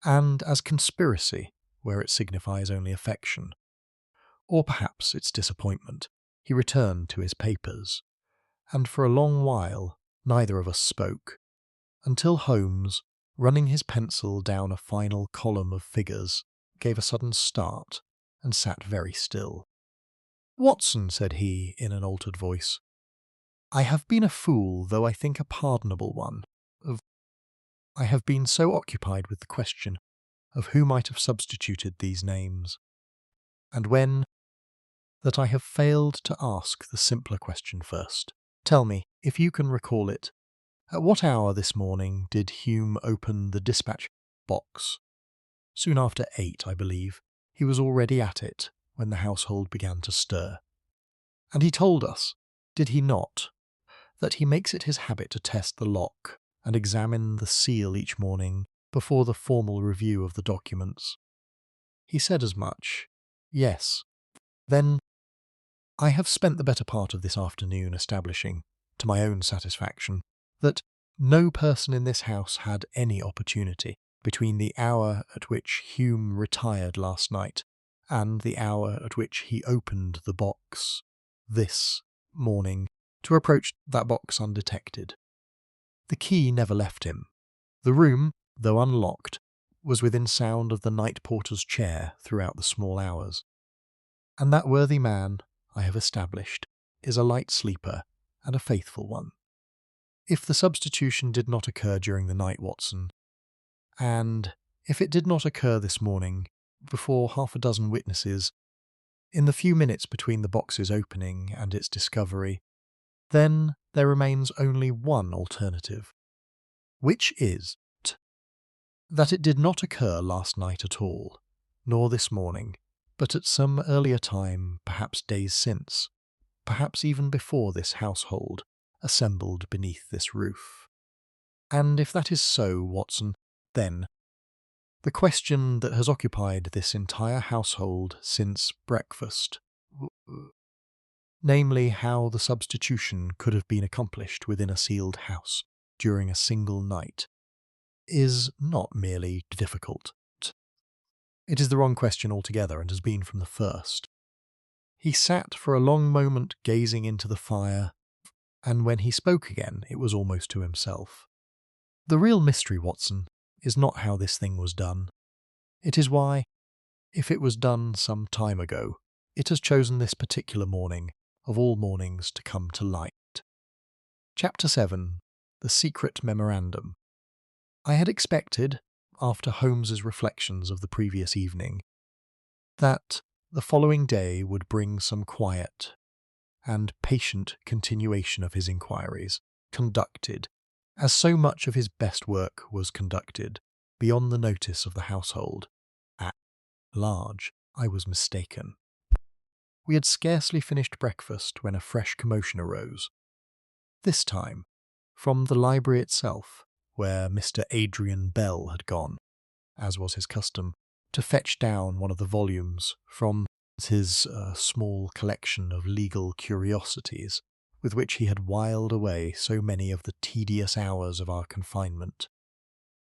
and as conspiracy, where it signifies only affection, or perhaps its disappointment. He returned to his papers, and for a long while neither of us spoke, until Holmes, running his pencil down a final column of figures, gave a sudden start and sat very still. "Watson," said he, in an altered voice, "I have been a fool, though I think a pardonable one. I have been so occupied with the question of who might have substituted these names, and that I have failed to ask the simpler question first. Tell me, if you can recall it, at what hour this morning did Hume open the dispatch box? Soon after 8, I believe. He was already at it when the household began to stir. And he told us, did he not, that he makes it his habit to test the lock and examine the seal each morning before the formal review of the documents? He said as much. Yes. Then I have spent the better part of this afternoon establishing, to my own satisfaction, that no person in this house had any opportunity, between the hour at which Hume retired last night and the hour at which he opened the box this morning, to approach that box undetected. The key never left him. The room, though unlocked, was within sound of the night porter's chair throughout the small hours. And that worthy man, I have established, is a light sleeper and a faithful one. If the substitution did not occur during the night, Watson, and if it did not occur this morning, before 6 witnesses, in the few minutes between the box's opening and its discovery, then there remains only one alternative, which is that it did not occur last night at all, nor this morning, but at some earlier time, perhaps days since, perhaps even before this household assembled beneath this roof. And if that is so, Watson, then the question that has occupied this entire household since breakfast, namely how the substitution could have been accomplished within a sealed house during a single night, is not merely difficult. It is the wrong question altogether, and has been from the first. He sat for a long moment gazing into the fire, and when he spoke again it was almost to himself. The real mystery, Watson, is not how this thing was done. It is why, if it was done some time ago, it has chosen this particular morning, of all mornings, to come to light. Chapter 7. The Secret Memorandum. I had expected, after Holmes's reflections of the previous evening, that the following day would bring some quiet and patient continuation of his inquiries, conducted, as so much of his best work was conducted, beyond the notice of the household at large. I was mistaken. We had scarcely finished breakfast when a fresh commotion arose. This time, from the library itself, where Mr. Adrian Bell had gone, as was his custom, to fetch down one of the volumes from his small collection of legal curiosities, with which he had whiled away so many of the tedious hours of our confinement.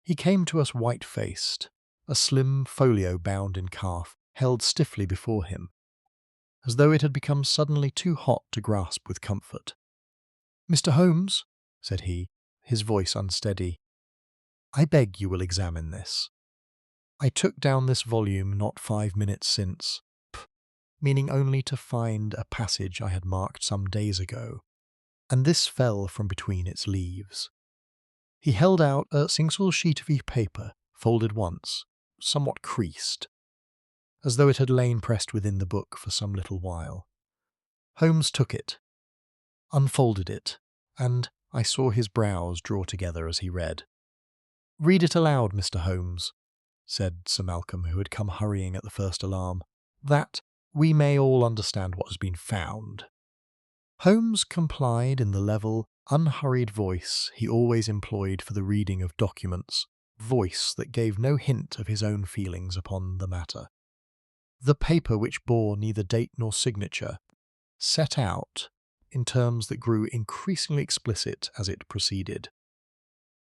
He came to us white-faced, a slim folio bound in calf held stiffly before him. as though it had become suddenly too hot to grasp with comfort. "Mr. Holmes," said he, his voice unsteady, "I beg you will examine this. I took down this volume not 5 minutes since, meaning only to find a passage I had marked some days ago, and this fell from between its leaves." He held out a single sheet of paper, folded once, somewhat creased, as though it had lain pressed within the book for some little while. Holmes took it, unfolded it, and I saw his brows draw together as he read. "Read it aloud, Mr. Holmes," said Sir Malcolm, who had come hurrying at the first alarm, "that we may all understand what has been found." Holmes complied in the level, unhurried voice he always employed for the reading of documents, voice that gave no hint of his own feelings upon the matter. The paper, which bore neither date nor signature, set out, in terms that grew increasingly explicit as it proceeded,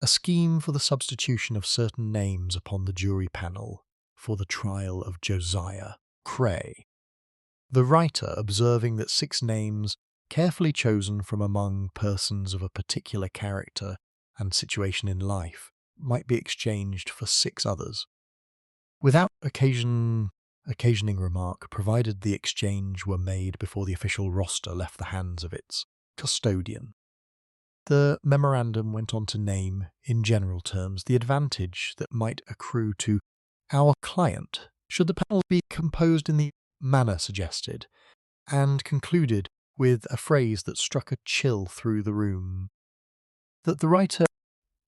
a scheme for the substitution of certain names upon the jury panel for the trial of Josiah Cray. The writer, observing that 6 names, carefully chosen from among persons of a particular character and situation in life, might be exchanged for 6 others, without occasioning remark, provided the exchange were made before the official roster left the hands of its custodian. The memorandum went on to name, in general terms, the advantage that might accrue to our client should the panel be composed in the manner suggested, and concluded with a phrase that struck a chill through the room, that the writer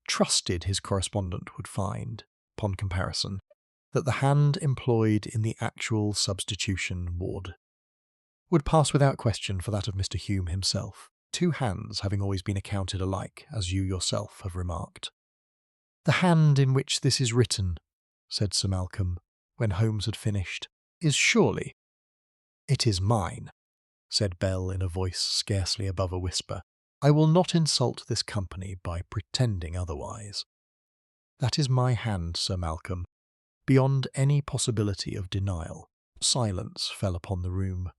trusted his correspondent would find, upon comparison, that the hand employed in the actual substitution would pass without question for that of Mr. Hume himself, 2 hands having always been accounted alike, as you yourself have remarked. "The hand in which this is written," said Sir Malcolm, when Holmes had finished, "is surely—" "It is mine," said Bell in a voice scarcely above a whisper. "I will not insult this company by pretending otherwise. That is my hand, Sir Malcolm, beyond any possibility of denial." Silence fell upon the room.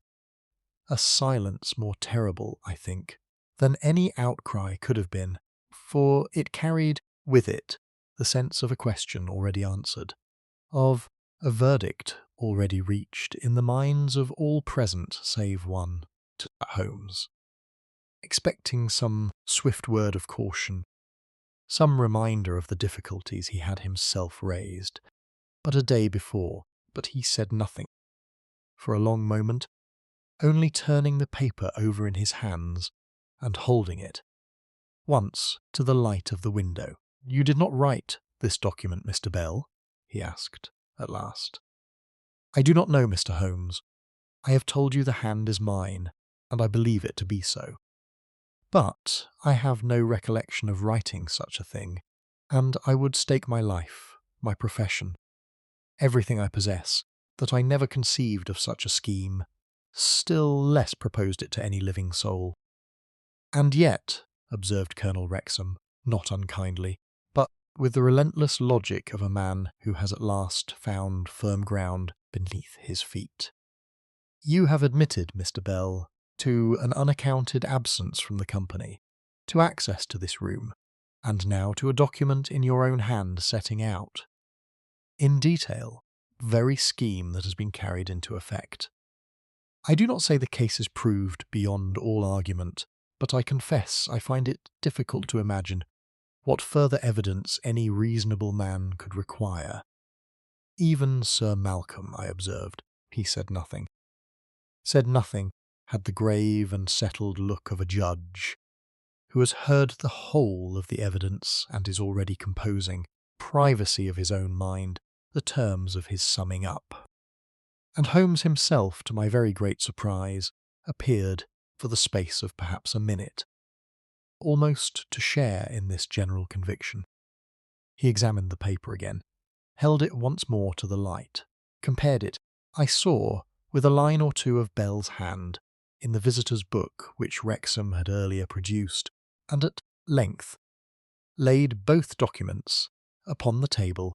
A silence more terrible, I think, than any outcry could have been, for it carried with it the sense of a question already answered, of a verdict already reached in the minds of all present save one, to Holmes. Expecting some swift word of caution, some reminder of the difficulties he had himself raised, but a day before, but he said nothing. For a long moment, only turning the paper over in his hands and holding it, once to the light of the window. "You did not write this document, Mr. Bell?" he asked, at last. "I do not know, Mr. Holmes. I have told you the hand is mine, and I believe it to be so. But I have no recollection of writing such a thing, and I would stake my life, my profession, everything I possess, that I never conceived of such a scheme, still less proposed it to any living soul." "And yet," observed Colonel Wrexham, not unkindly, but with the relentless logic of a man who has at last found firm ground beneath his feet, "you have admitted, Mr. Bell, to an unaccounted absence from the company, to access to this room, and now to a document in your own hand setting out, in detail, the very scheme that has been carried into effect. I do not say the case is proved beyond all argument, but I confess I find it difficult to imagine what further evidence any reasonable man could require." Even Sir Malcolm, I observed, he said nothing, had the grave and settled look of a judge who has heard the whole of the evidence and is already composing, privacy of his own mind, the terms of his summing up. And Holmes himself, to my very great surprise, appeared, for the space of perhaps a minute, almost to share in this general conviction. He examined the paper again, held it once more to the light, compared it, I saw, with a line or two of Bell's hand in the visitor's book which Wrexham had earlier produced, and at length laid both documents upon the table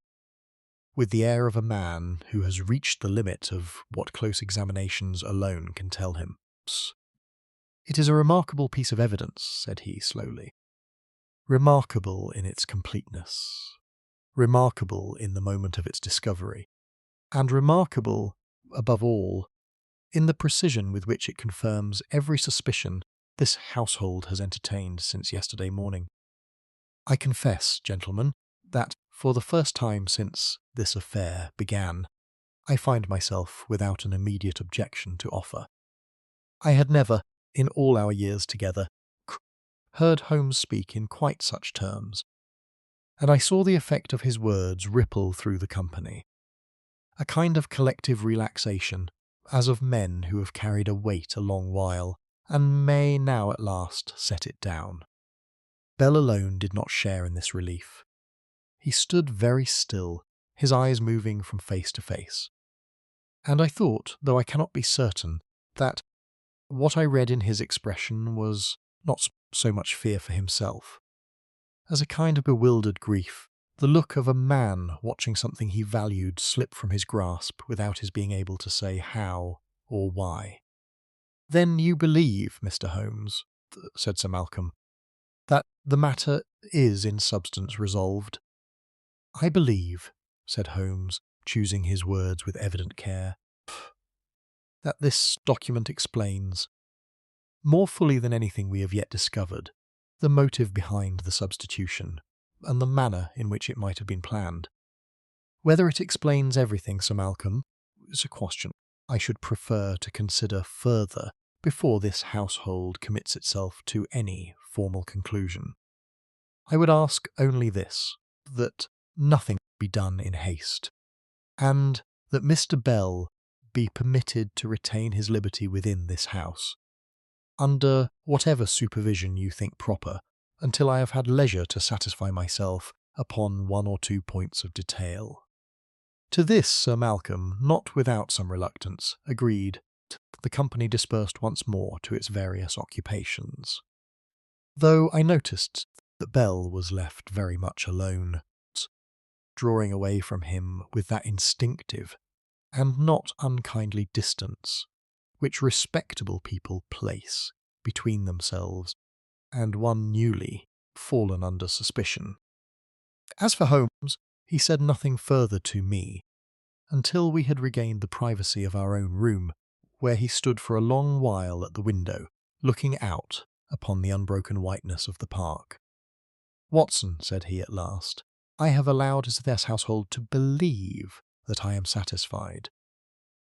with the air of a man who has reached the limit of what close examinations alone can tell him. "It is a remarkable piece of evidence," said he slowly. "Remarkable in its completeness, remarkable in the moment of its discovery, and remarkable, above all, in the precision with which it confirms every suspicion this household has entertained since yesterday morning. I confess, gentlemen, that for the first time since this affair began, I find myself without an immediate objection to offer. I had never, in all our years together, heard Holmes speak in quite such terms, and I saw the effect of his words ripple through the company. A kind of collective relaxation, as of men who have carried a weight a long while, and may now at last set it down. Bell alone did not share in this relief. He stood very still, his eyes moving from face to face. And I thought, though I cannot be certain, that what I read in his expression was not so much fear for himself, as a kind of bewildered grief, the look of a man watching something he valued slip from his grasp without his being able to say how or why. "Then you believe, Mr. Holmes," said Sir Malcolm, "that the matter is in substance resolved?" "I believe," said Holmes, choosing his words with evident care, "that this document explains, more fully than anything we have yet discovered, the motive behind the substitution, and the manner in which it might have been planned. Whether it explains everything, Sir Malcolm, is a question I should prefer to consider further before this household commits itself to any formal conclusion. I would ask only this, that nothing be done in haste, and that Mr. Bell be permitted to retain his liberty within this house, under whatever supervision you think proper, until I have had leisure to satisfy myself upon one or two points of detail." To this Sir Malcolm, not without some reluctance, agreed. The company dispersed once more to its various occupations, though I noticed that Bell was left very much alone, drawing away from him with that instinctive and not unkindly distance which respectable people place between themselves and one newly fallen under suspicion. As for Holmes, he said nothing further to me until we had regained the privacy of our own room, where he stood for a long while at the window, looking out upon the unbroken whiteness of the park. "Watson," said he at last, "I have allowed this household to believe that I am satisfied,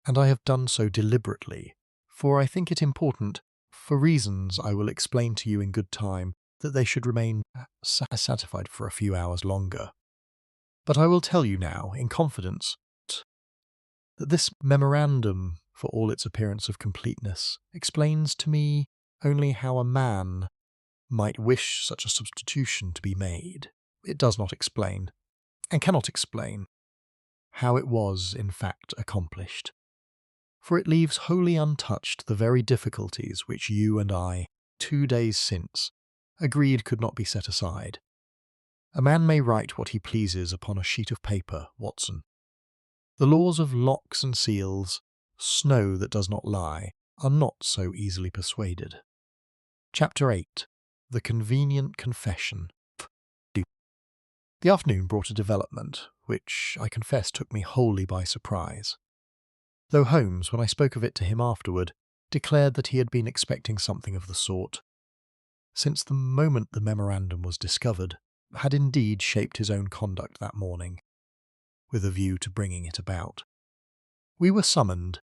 and I have done so deliberately, for I think it important, for reasons I will explain to you in good time, that they should remain satisfied for a few hours longer. But I will tell you now, in confidence, that this memorandum, for all its appearance of completeness, explains to me only how a man might wish such a substitution to be made. It does not explain, and cannot explain, how it was in fact accomplished, for it leaves wholly untouched the very difficulties which you and I, 2 days since, agreed could not be set aside. A man may write what he pleases upon a sheet of paper, Watson. The laws of locks and seals, snow that does not lie, are not so easily persuaded. Chapter 8. The Convenient Confession. The afternoon brought a development which, I confess, took me wholly by surprise, though Holmes, when I spoke of it to him afterward, declared that he had been expecting something of the sort, since the moment the memorandum was discovered, had indeed shaped his own conduct that morning, with a view to bringing it about. We were summoned,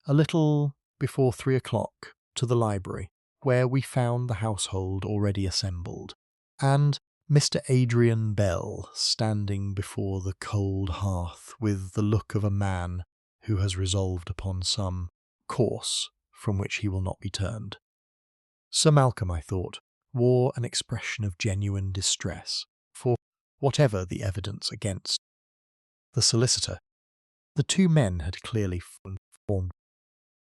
a little before 3 o'clock, to the library, where we found the household already assembled, and Mr. Adrian Bell standing before the cold hearth with the look of a man who has resolved upon some course from which he will not be turned. Sir Malcolm, I thought, wore an expression of genuine distress, for whatever the evidence against the solicitor, the two men had clearly formed,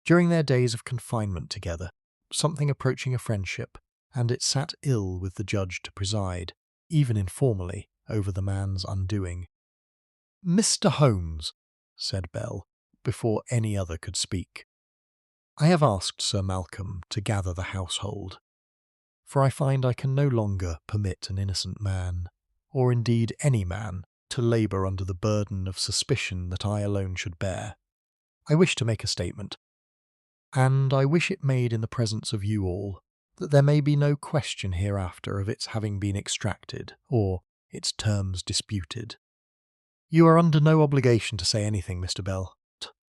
during their days of confinement together, something approaching a friendship, and it sat ill with the judge to preside, even informally, over the man's undoing. Mr. Holmes, said Bell, before any other could speak, I have asked Sir Malcolm to gather the household, for I find I can no longer permit an innocent man, or indeed any man, to labour under the burden of suspicion that I alone should bear. I wish to make a statement, and I wish it made in the presence of you all, that there may be no question hereafter of its having been extracted, or its terms disputed. You are under no obligation to say anything, Mr. Bell,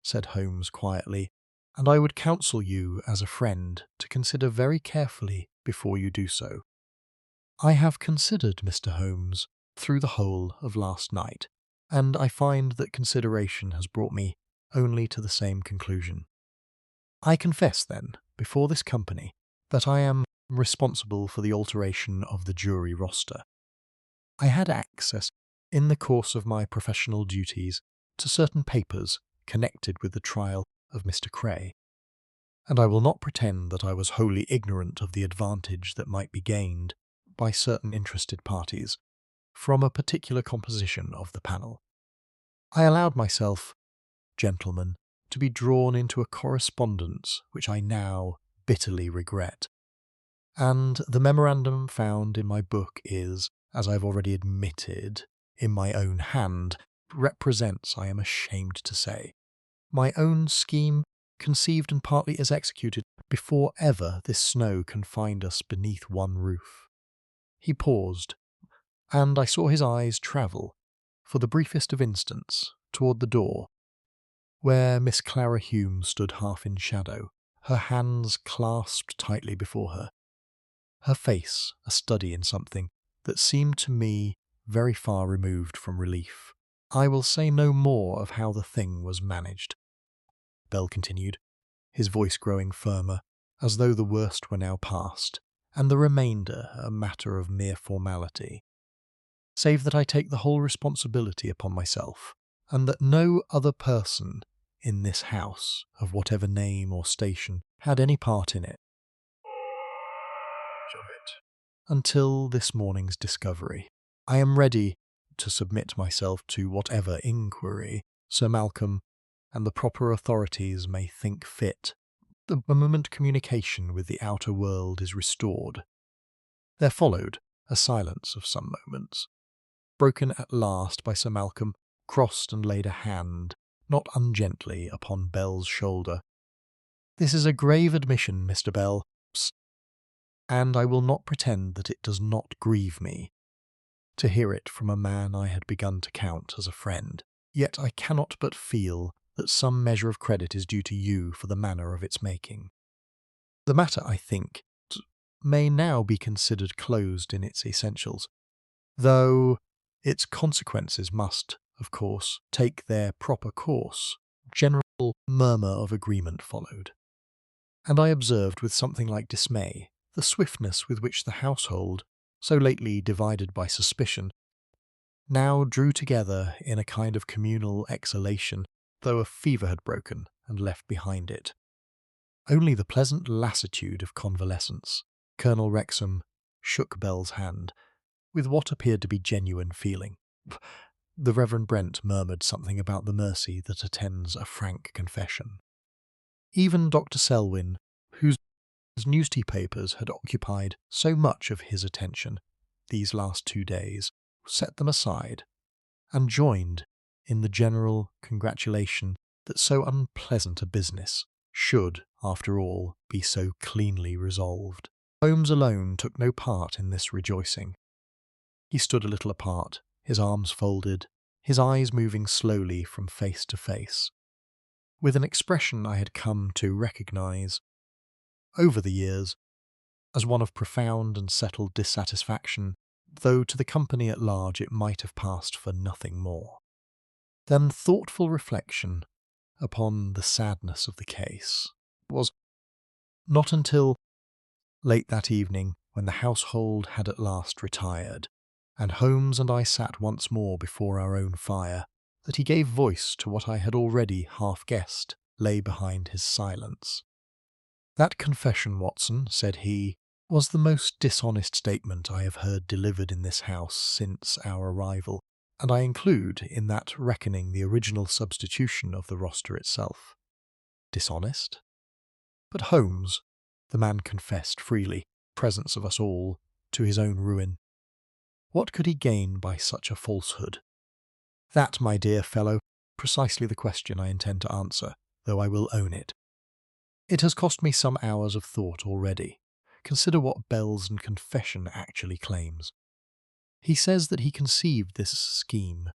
said Holmes quietly, and I would counsel you, as a friend, to consider very carefully before you do so. I have considered, Mr. Holmes, through the whole of last night, and I find that consideration has brought me only to the same conclusion. I confess, then, before this company, that I am responsible for the alteration of the jury roster. I had access, in the course of my professional duties, to certain papers connected with the trial of Mr. Cray, and I will not pretend that I was wholly ignorant of the advantage that might be gained by certain interested parties from a particular composition of the panel. I allowed myself, gentlemen, to be drawn into a correspondence which I now bitterly regret, and the memorandum found in my book is, as I have already admitted, in my own hand, represents, I am ashamed to say, my own scheme, conceived and partly as executed before ever this snow confined us beneath one roof. He paused, and I saw his eyes travel, for the briefest of instants, toward the door, where Miss Clara Hume stood half in shadow, her hands clasped tightly before her, her face a study in something that seemed to me very far removed from relief. I will say no more of how the thing was managed, Bell continued, his voice growing firmer, as though the worst were now past, and the remainder a matter of mere formality, save that I take the whole responsibility upon myself, and that no other person in this house, of whatever name or station, had any part in it, until this morning's discovery. I am ready to submit myself to whatever inquiry Sir Malcolm and the proper authorities may think fit, the moment communication with the outer world is restored. There followed a silence of some moments, broken at last by Sir Malcolm, crossed and laid a hand, not ungently, upon Bell's shoulder. This is a grave admission, Mr. Bell, and I will not pretend that it does not grieve me to hear it from a man I had begun to count as a friend. Yet I cannot but feel that some measure of credit is due to you for the manner of its making. The matter, I think, may now be considered closed in its essentials, though its consequences must, of course, take their proper course. General murmur of agreement followed, and I observed with something like dismay the swiftness with which the household, so lately divided by suspicion, now drew together in a kind of communal exhalation, though a fever had broken and left behind it only the pleasant lassitude of convalescence. Colonel Wrexham shook Bell's hand with what appeared to be genuine feeling. The Reverend Brent murmured something about the mercy that attends a frank confession. Even Dr. Selwyn, whose newspapers had occupied so much of his attention these last 2 days, set them aside and joined in the general congratulation that so unpleasant a business should, after all, be so cleanly resolved. Holmes alone took no part in this rejoicing. He stood a little apart, his arms folded, his eyes moving slowly from face to face, with an expression I had come to recognize over the years as one of profound and settled dissatisfaction, though to the company at large it might have passed for nothing more. Then thoughtful reflection upon the sadness of the case was not until late that evening, when the household had at last retired, and Holmes and I sat once more before our own fire, that he gave voice to what I had already half guessed lay behind his silence. "That confession, Watson," said he, "was the most dishonest statement I have heard delivered in this house since our arrival, and I include in that reckoning the original substitution of the roster itself. Dishonest? But Holmes, the man confessed freely, presence of us all, to his own ruin. What could he gain by such a falsehood? That, my dear fellow, precisely the question I intend to answer, though I will own it. It has cost me some hours of thought already. Consider what Bell's confession actually claims. He says that he conceived this scheme,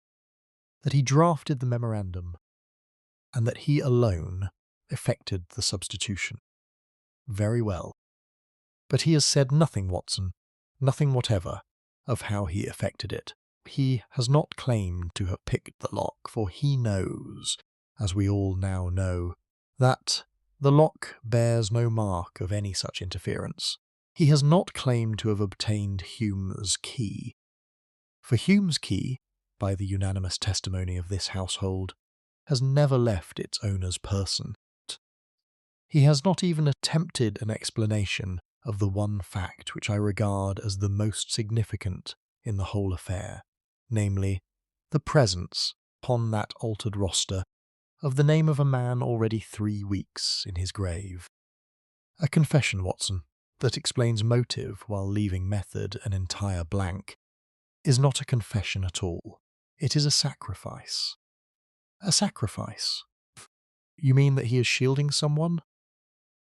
that he drafted the memorandum, and that he alone effected the substitution. Very well. But he has said nothing, Watson, nothing whatever, of how he effected it. He has not claimed to have picked the lock, for he knows, as we all now know, that the lock bears no mark of any such interference. He has not claimed to have obtained Hume's key, for Hume's key, by the unanimous testimony of this household, has never left its owner's person. He has not even attempted an explanation of the one fact which I regard as the most significant in the whole affair, namely, the presence, upon that altered roster, of the name of a man already 3 weeks in his grave. A confession, Watson, that explains motive while leaving method an entire blank, is not a confession at all. It is a sacrifice. A sacrifice? You mean that he is shielding someone?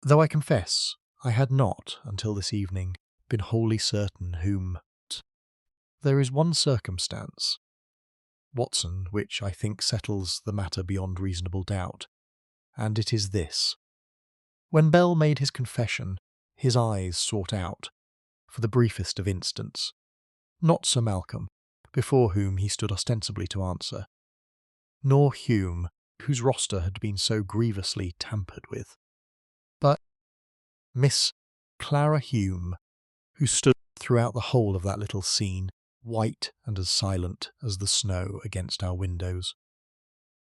Though I confess, I had not, until this evening, been wholly certain whom. There is one circumstance, Watson, which I think settles the matter beyond reasonable doubt, and it is this. When Bell made his confession, his eyes sought out, for the briefest of instants, not Sir Malcolm, before whom he stood ostensibly to answer, nor Hume, whose roster had been so grievously tampered with, but Miss Clara Hume, who stood throughout the whole of that little scene, white and as silent as the snow against our windows.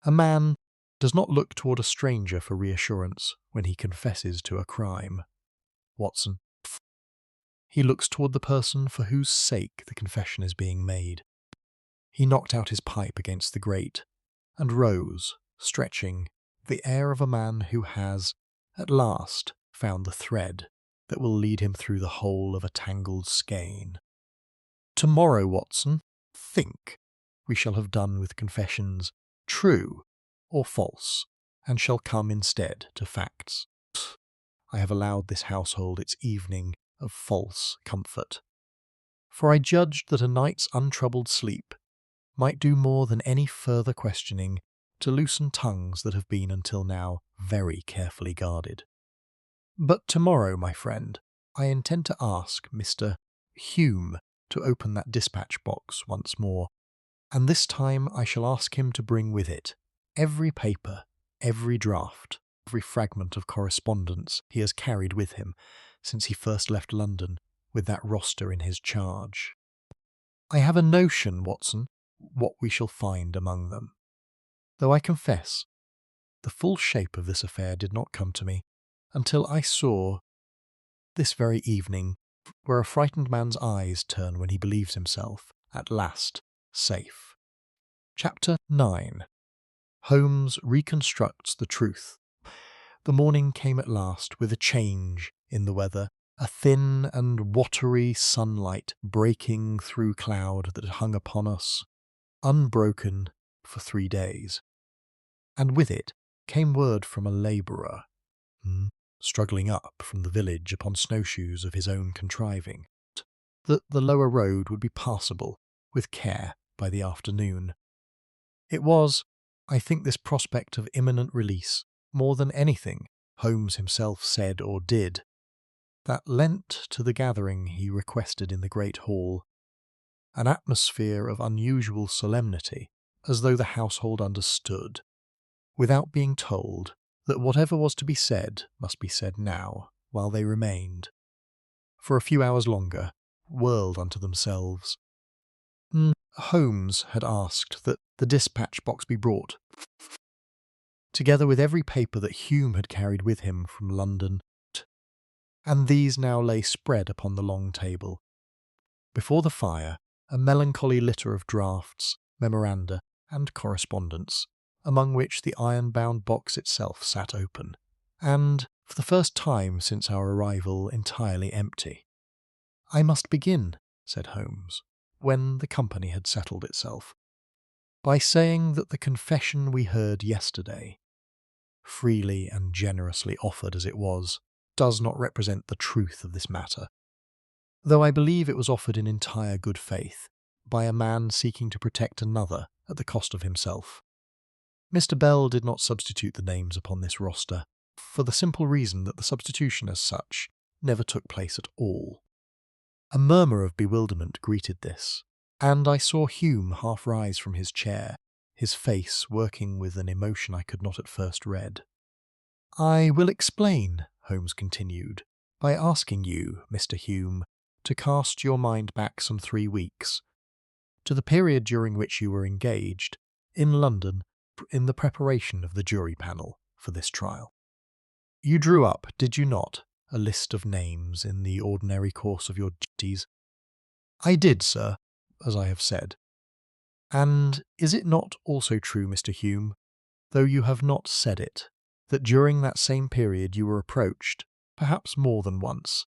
A man does not look toward a stranger for reassurance when he confesses to a crime, Watson. He looks toward the person for whose sake the confession is being made. He knocked out his pipe against the grate, and rose, stretching, the air of a man who has, at last, found the thread that will lead him through the whole of a tangled skein. Tomorrow, Watson, think, we shall have done with confessions, true or false, and shall come instead to facts. I have allowed this household its evening of false comfort, for I judged that a night's untroubled sleep might do more than any further questioning to loosen tongues that have been until now very carefully guarded. But tomorrow, my friend, I intend to ask Mr. Hume to open that dispatch box once more, and this time I shall ask him to bring with it every paper, every draft, every fragment of correspondence he has carried with him since he first left London with that roster in his charge. I have a notion, Watson, what we shall find among them, though I confess the full shape of this affair did not come to me until I saw, this very evening, where a frightened man's eyes turn when he believes himself, at last, safe. Chapter 9. Holmes reconstructs the truth. The morning came at last with a change in the weather, a thin and watery sunlight breaking through cloud that hung upon us, unbroken for 3 days. And with it came word from a labourer, struggling up from the village upon snowshoes of his own contriving, that the lower road would be passable with care by the afternoon. It was, I think, this prospect of imminent release, more than anything Holmes himself said or did, that lent to the gathering he requested in the great hall an atmosphere of unusual solemnity, as though the household understood, without being told, that whatever was to be said must be said now, while they remained, for a few hours longer, whirled unto themselves. Holmes had asked that the dispatch box be brought, together with every paper that Hume had carried with him from London, and these now lay spread upon the long table. Before the fire, a melancholy litter of drafts, memoranda, and correspondence, among which the iron-bound box itself sat open, and, for the first time since our arrival, entirely empty. "I must begin," said Holmes, when the company had settled itself, "by saying that the confession we heard yesterday, freely and generously offered as it was, does not represent the truth of this matter, though I believe it was offered in entire good faith, by a man seeking to protect another at the cost of himself. Mr. Bell did not substitute the names upon this roster, for the simple reason that the substitution as such never took place at all." A murmur of bewilderment greeted this, and I saw Hume half rise from his chair, his face working with an emotion I could not at first read. "I will explain," Holmes continued, "by asking you, Mr. Hume, to cast your mind back some 3 weeks, to the period during which you were engaged, in London, in the preparation of the jury panel for this trial. You drew up, did you not, a list of names in the ordinary course of your duties?" "I did, sir, as I have said." "And is it not also true, Mr. Hume, though you have not said it, that during that same period you were approached, perhaps more than once,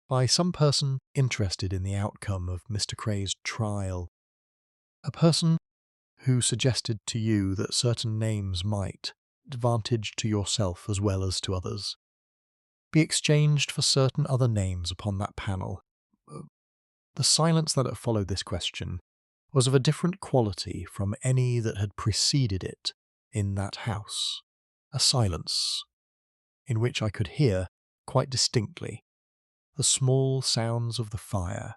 by some person interested in the outcome of Mr. Cray's trial, a person who suggested to you that certain names might, advantage to yourself as well as to others, be exchanged for certain other names upon that panel?" The silence that had followed this question was of a different quality from any that had preceded it in that house, a silence in which I could hear, quite distinctly, the small sounds of the fire,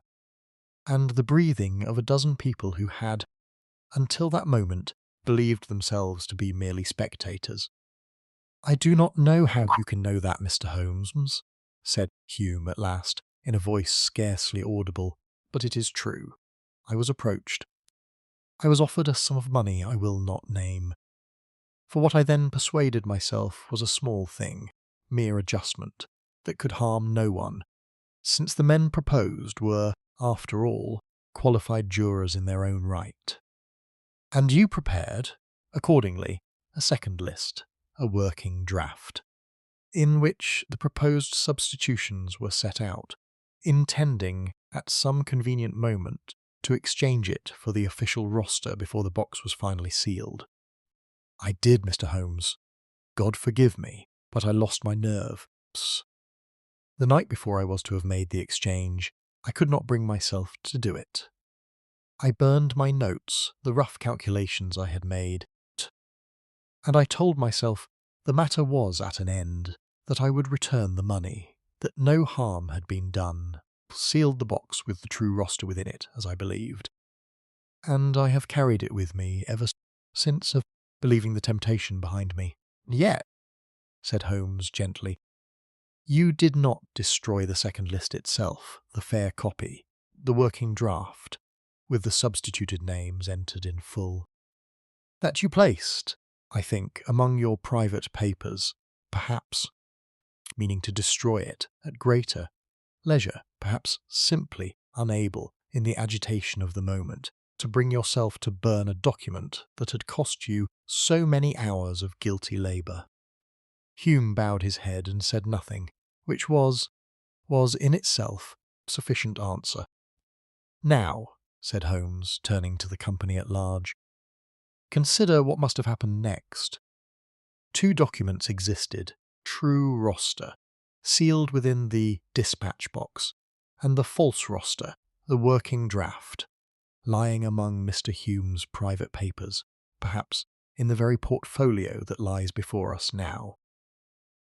and the breathing of a dozen people who had, until that moment, believed themselves to be merely spectators. "I do not know how you can know that, Mr. Holmes," said Hume at last, in a voice scarcely audible, "but it is true. I was approached. I was offered a sum of money I will not name, for what I then persuaded myself was a small thing, mere adjustment, that could harm no one, since the men proposed were, after all, qualified jurors in their own right. And you prepared, accordingly, a second list, a working draft, in which the proposed substitutions were set out, intending, at some convenient moment, to exchange it for the official roster before the box was finally sealed. I did, Mr. Holmes. God forgive me, but I lost my nerve. The night before I was to have made the exchange, I could not bring myself to do it. I burned my notes, the rough calculations I had made, and I told myself the matter was at an end, that I would return the money, that no harm had been done, sealed the box with the true roster within it, as I believed, and I have carried it with me ever since, of believing the temptation behind me. "Yet," said Holmes gently, "you did not destroy the second list itself, the fair copy, the working draft, with the substituted names entered in full. That you placed, I think, among your private papers, perhaps meaning to destroy it at greater leisure, perhaps simply unable, in the agitation of the moment, to bring yourself to burn a document that had cost you so many hours of guilty labour." Hume bowed his head and said nothing, which was in itself sufficient answer. "Now," said Holmes, turning to the company at large, "consider what must have happened next. 2 documents existed, true roster, sealed within the dispatch box, and the false roster, the working draft, lying among Mr. Hume's private papers, perhaps in the very portfolio that lies before us now.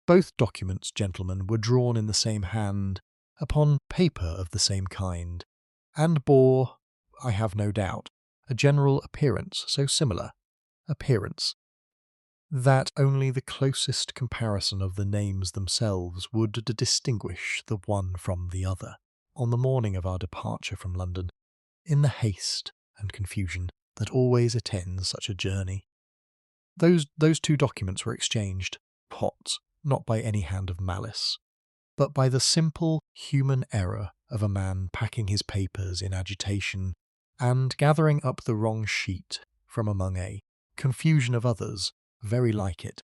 Both documents, gentlemen, were drawn in the same hand, upon paper of the same kind, and bore, I have no doubt, a general appearance so similar, that only the closest comparison of the names themselves would distinguish the one from the other. On the morning of our departure from London, in the haste and confusion that always attends such a journey, those 2 documents were exchanged, not by any hand of malice, but by the simple human error of a man packing his papers in agitation and gathering up the wrong sheet from among a confusion of others very like it.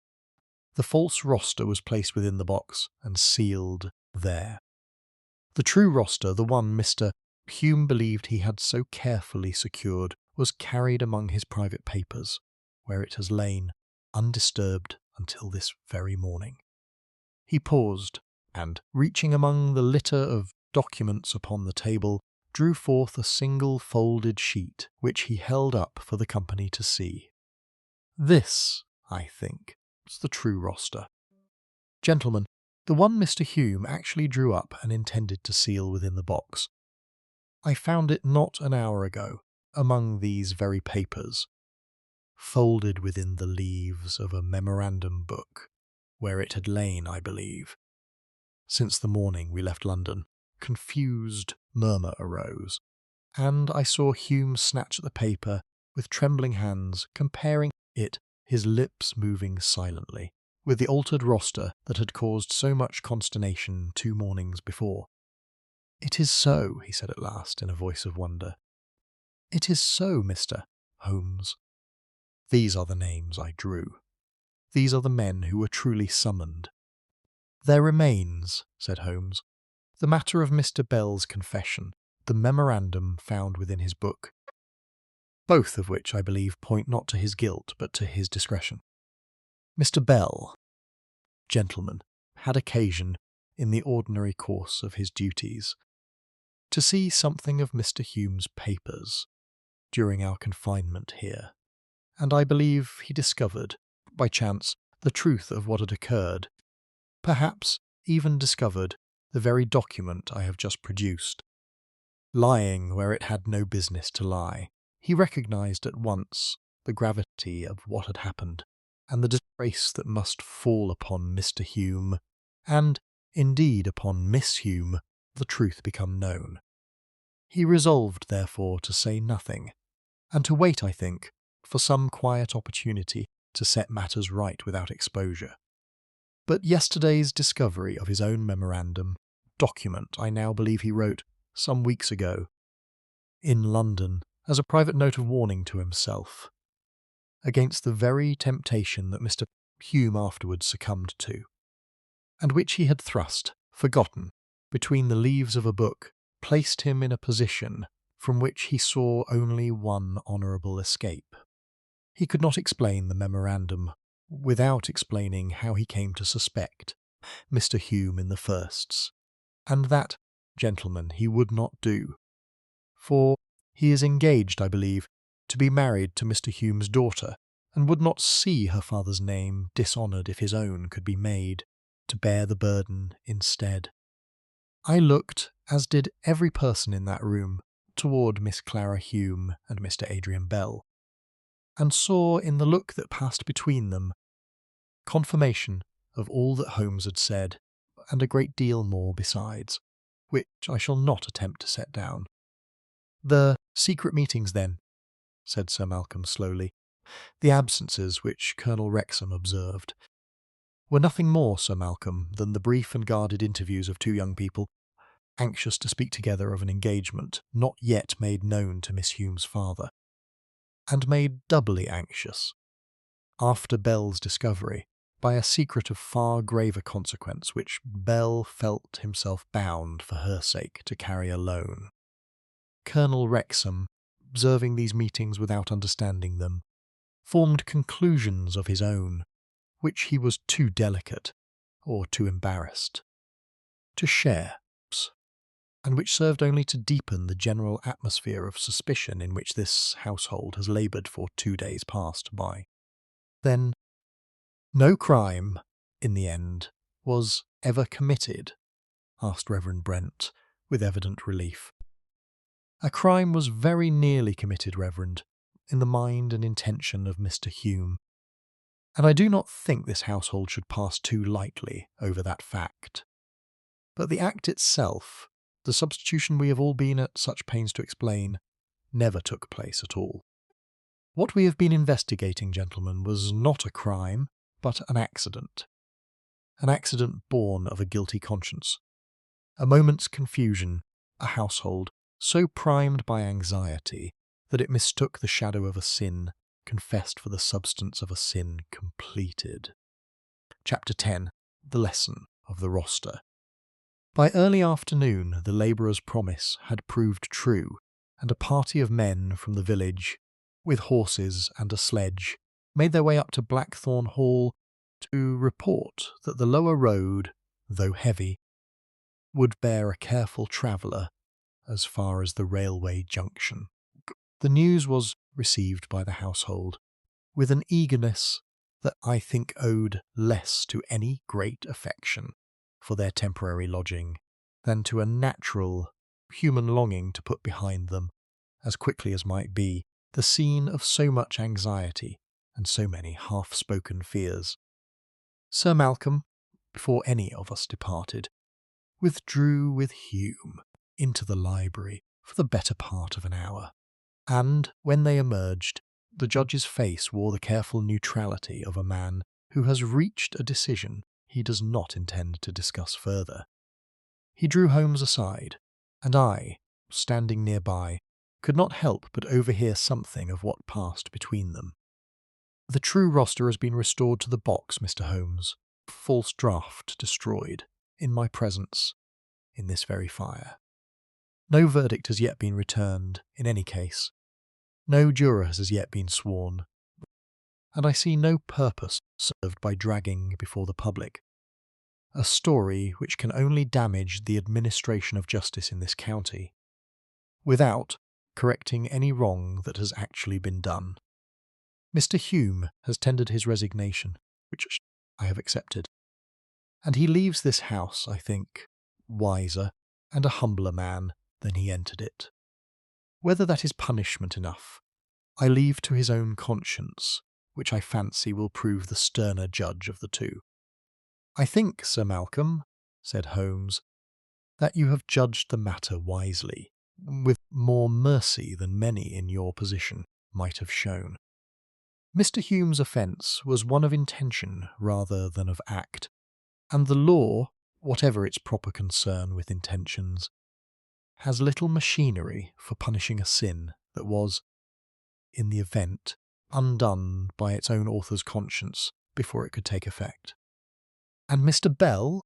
The false roster was placed within the box and sealed there. The true roster, the one Mr. Hume believed he had so carefully secured, was carried among his private papers, where it has lain undisturbed until this very morning. He paused, and, reaching among the litter of documents upon the table, drew forth a single folded sheet, which he held up for the company to see. This, I think, was the true roster. Gentlemen, the one Mr. Hume actually drew up and intended to seal within the box. I found it not an hour ago, among these very papers, folded within the leaves of a memorandum book, where it had lain, I believe. Since the morning we left London, confused murmur arose, and I saw Hume snatch at the paper with trembling hands, comparing it, his lips moving silently, with the altered roster that had caused so much consternation 2 mornings before. "It is so," he said at last, in a voice of wonder. "It is so, Mr. Holmes. These are the names I drew. These are the men who were truly summoned." "There remains," said Holmes, "the matter of Mr. Bell's confession, the memorandum found within his book, both of which, I believe, point not to his guilt, but to his discretion. Mr. Bell, gentlemen, had occasion, in the ordinary course of his duties, to see something of Mr. Hume's papers during our confinement here, and I believe he discovered, by chance, the truth of what had occurred, perhaps even discovered the very document I have just produced. Lying where it had no business to lie, he recognised at once the gravity of what had happened, and the disgrace that must fall upon Mr. Hume, and, indeed, upon Miss Hume, the truth become known. He resolved, therefore, to say nothing, and to wait, I think, for some quiet opportunity to set matters right without exposure. But yesterday's discovery of his own memorandum, document I now believe he wrote some weeks ago, in London, as a private note of warning to himself, against the very temptation that Mr. Hume afterwards succumbed to, and which he had thrust, forgotten, between the leaves of a book, placed him in a position from which he saw only one honourable escape. He could not explain the memorandum without explaining how he came to suspect Mr. Hume in the firsts, and that, gentlemen, he would not do, for he is engaged, I believe, to be married to Mr. Hume's daughter, and would not see her father's name dishonoured if his own could be made to bear the burden instead. I looked, as did every person in that room, toward Miss Clara Hume and Mr. Adrian Bell, and saw in the look that passed between them confirmation of all that Holmes had said, and a great deal more besides, which I shall not attempt to set down. "The secret meetings, then," said Sir Malcolm slowly, "the absences which Colonel Wrexham observed, were nothing more, Sir Malcolm, than the brief and guarded interviews of 2 young people, anxious to speak together of an engagement not yet made known to Miss Hume's father, and made doubly anxious, after Bell's discovery, by a secret of far graver consequence which Bell felt himself bound, for her sake, to carry alone. Colonel Wrexham, observing these meetings without understanding them, formed conclusions of his own, which he was too delicate, or too embarrassed, to share, and which served only to deepen the general atmosphere of suspicion in which this household has laboured for 2 days past by. Then, no crime, in the end, was ever committed?" asked Reverend Brent, with evident relief. "A crime was very nearly committed, Reverend, in the mind and intention of Mr. Hume, and I do not think this household should pass too lightly over that fact. But the act itself, the substitution we have all been at such pains to explain, never took place at all. What we have been investigating, gentlemen, was not a crime, but an accident born of a guilty conscience, a moment's confusion, a household so primed by anxiety that it mistook the shadow of a sin confessed for the substance of a sin completed. Chapter 10. The Lesson of the Roster. By early afternoon, the labourer's promise had proved true, and a party of men from the village, with horses and a sledge, made their way up to Blackthorn Hall to report that the lower road, though heavy, would bear a careful traveller as far as the railway junction. The news was received by the household with an eagerness that I think owed less to any great affection for their temporary lodging than to a natural human longing to put behind them, as quickly as might be, the scene of so much anxiety and so many half-spoken fears. Sir Malcolm, before any of us departed, withdrew with Hume into the library for the better part of an hour, and when they emerged, the judge's face wore the careful neutrality of a man who has reached a decision he does not intend to discuss further. He drew Holmes aside, and I, standing nearby, could not help but overhear something of what passed between them. "The true roster has been restored to the box, Mr. Holmes. False draft destroyed, in my presence, in this very fire. No verdict has yet been returned, in any case. No juror has as yet been sworn, and I see no purpose served by dragging before the public a story which can only damage the administration of justice in this county, without correcting any wrong that has actually been done. Mr. Hume has tendered his resignation, which I have accepted, and he leaves this house, I think, wiser and a humbler man than he entered it. Whether that is punishment enough, I leave to his own conscience, which I fancy will prove the sterner judge of the two. I think, Sir Malcolm, said Holmes, that you have judged the matter wisely, with more mercy than many in your position might have shown. Mr. Hume's offence was one of intention rather than of act, and the law, whatever its proper concern with intentions, has little machinery for punishing a sin that was, in the event, undone by its own author's conscience before it could take effect. And Mr. Bell,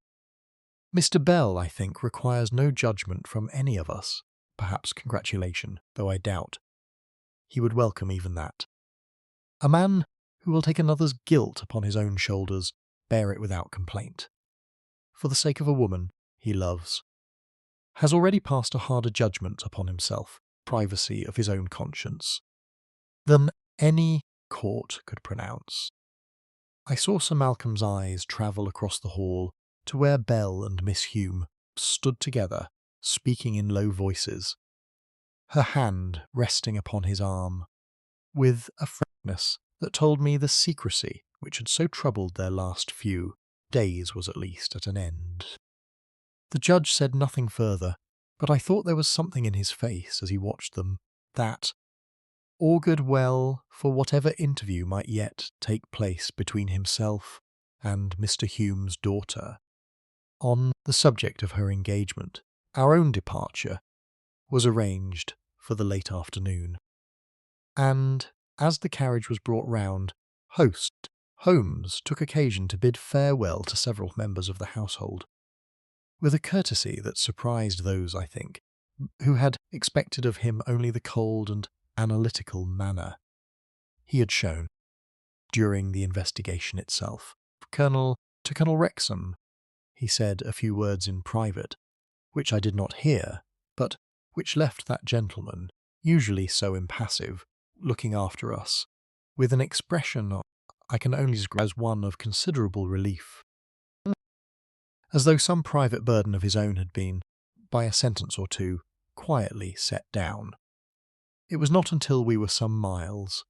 I think, requires no judgment from any of us, perhaps congratulation, though I doubt he would welcome even that. A man who will take another's guilt upon his own shoulders, bear it without complaint, for the sake of a woman he loves, has already passed a harder judgment upon himself, privacy of his own conscience, than any court could pronounce. I saw Sir Malcolm's eyes travel across the hall to where Bell and Miss Hume stood together, speaking in low voices, her hand resting upon his arm, with a frankness that told me the secrecy which had so troubled their last few days was at least at an end. The judge said nothing further, but I thought there was something in his face as he watched them that augured well for whatever interview might yet take place between himself and Mr. Hume's daughter. On the subject of her engagement, our own departure was arranged for the late afternoon, and as the carriage was brought round, host Holmes took occasion to bid farewell to several members of the household, with a courtesy that surprised those, I think, who had expected of him only the cold and analytical manner he had shown during the investigation itself. To Colonel Wrexham, he said a few words in private, which I did not hear, but which left that gentleman, usually so impassive, looking after us, with an expression I can only describe as one of considerable relief, as though some private burden of his own had been, by a sentence or two, quietly set down. It was not until we were some miles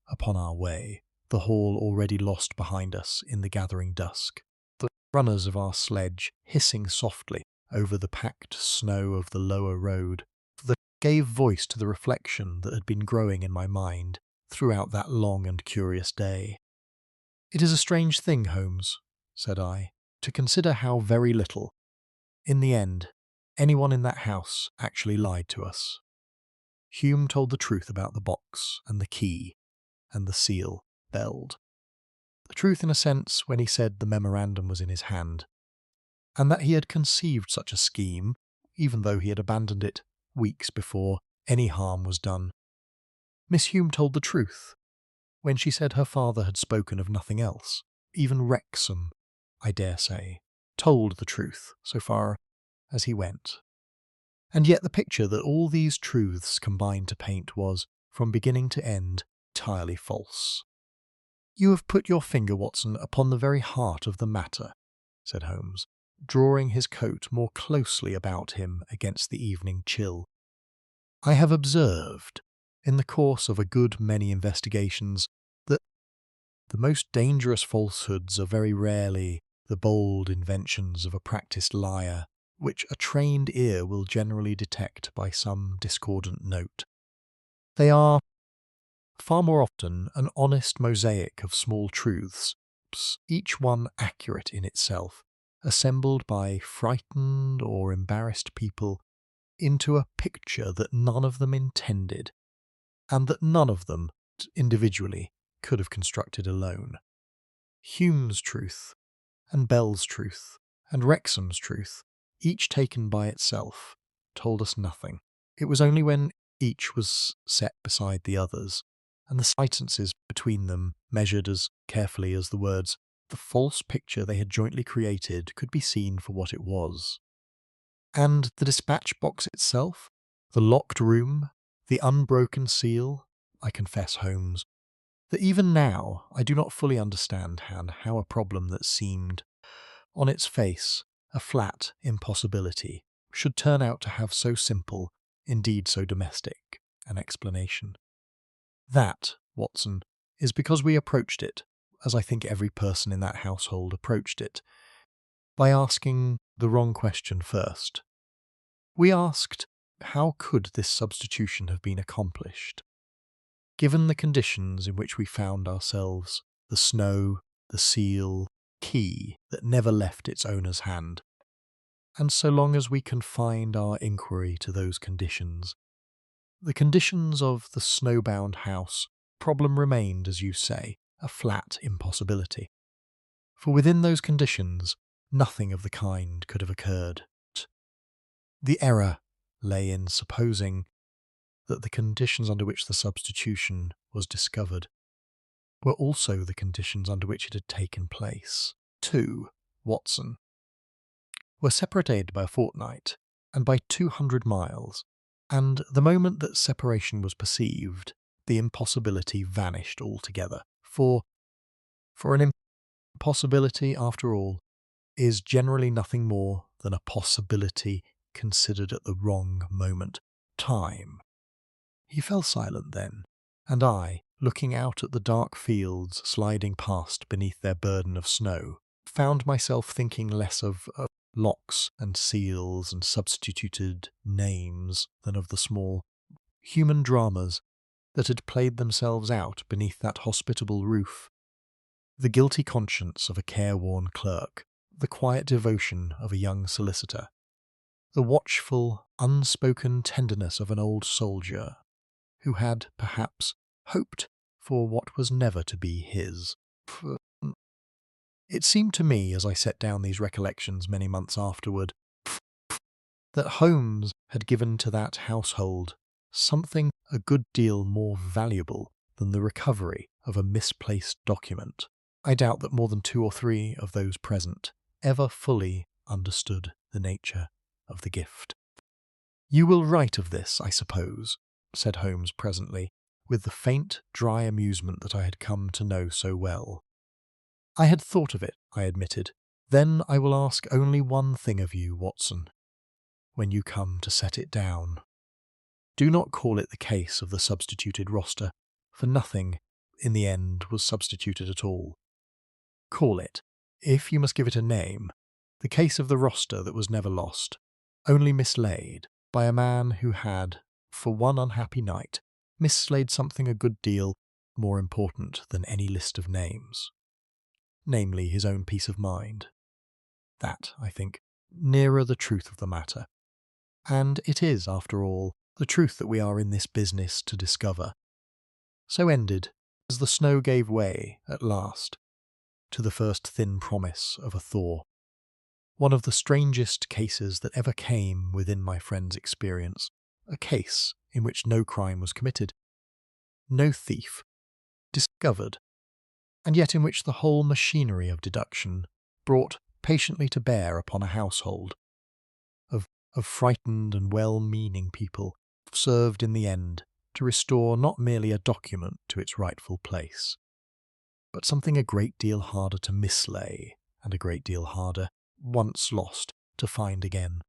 upon our way, the hall already lost behind us in the gathering dusk, the runners of our sledge hissing softly over the packed snow of the lower road, that gave voice to the reflection that had been growing in my mind throughout that long and curious day. "It is a strange thing, Holmes," said I, "to consider how very little, in the end, anyone in that house actually lied to us. Hume told the truth about the box and the key, and the seal belled. The truth in a sense when he said the memorandum was in his hand, and that he had conceived such a scheme, even though he had abandoned it weeks before any harm was done. Miss Hume told the truth when she said her father had spoken of nothing else. Even Wrexham, I dare say, told the truth so far as he went. And yet the picture that all these truths combined to paint was, from beginning to end, entirely false. "You have put your finger, Watson, upon the very heart of the matter," said Holmes, drawing his coat more closely about him against the evening chill. "I have observed, in the course of a good many investigations, that the most dangerous falsehoods are very rarely the bold inventions of a practised liar, which a trained ear will generally detect by some discordant note. They are, far more often, an honest mosaic of small truths, each one accurate in itself, assembled by frightened or embarrassed people into a picture that none of them intended, and that none of them, individually, could have constructed alone. Hume's truth, and Bell's truth, and Wrexham's truth, each taken by itself, told us nothing. It was only when each was set beside the others, and the sentences between them measured as carefully as the words, the false picture they had jointly created could be seen for what it was. And the dispatch box itself, the locked room, the unbroken seal, I confess, Holmes, that even now I do not fully understand how a problem that seemed, on its face, a flat impossibility, should turn out to have so simple, indeed so domestic, an explanation. That, Watson, is because we approached it, as I think every person in that household approached it, by asking the wrong question first. We asked, how could this substitution have been accomplished? Given the conditions in which we found ourselves, the snow, the seal, key that never left its owner's hand, and so long as we confined our inquiry to those conditions, the conditions of the snowbound house, problem remained, as you say, a flat impossibility. For within those conditions, nothing of the kind could have occurred. The error lay in supposing that the conditions under which the substitution was discovered were also the conditions under which it had taken place. Two, Watson, were separated by a fortnight and by 200 miles, and the moment that separation was perceived, the impossibility vanished altogether. For an impossibility, after all, is generally nothing more than a possibility considered at the wrong moment. Time. He fell silent then, and I, looking out at the dark fields sliding past beneath their burden of snow, found myself thinking less of locks and seals and substituted names than of the small human dramas that had played themselves out beneath that hospitable roof. The guilty conscience of a careworn clerk, the quiet devotion of a young solicitor, the watchful, unspoken tenderness of an old soldier who had, perhaps, hoped for what was never to be his. It seemed to me, as I set down these recollections many months afterward, that Holmes had given to that household something a good deal more valuable than the recovery of a misplaced document. I doubt that more than 2 or 3 of those present ever fully understood the nature of the gift. "You will write of this, I suppose," said Holmes presently, with the faint, dry amusement that I had come to know so well. "I had thought of it," I admitted. "Then I will ask only one thing of you, Watson, when you come to set it down. Do not call it the case of the substituted roster, for nothing, in the end, was substituted at all. Call it, if you must give it a name, the case of the roster that was never lost, only mislaid by a man who had, for one unhappy night, mislaid something a good deal more important than any list of names, namely his own peace of mind. That, I think, nearer the truth of the matter. And it is, after all, the truth that we are in this business to discover." So ended As the snow gave way, at last, to the first thin promise of a thaw, one of the strangest cases that ever came within my friend's experience, a case in which no crime was committed, no thief discovered, and yet in which the whole machinery of deduction brought patiently to bear upon a household of frightened and well-meaning people served in the end to restore not merely a document to its rightful place, but something a great deal harder to mislay and a great deal harder, once lost, to find again.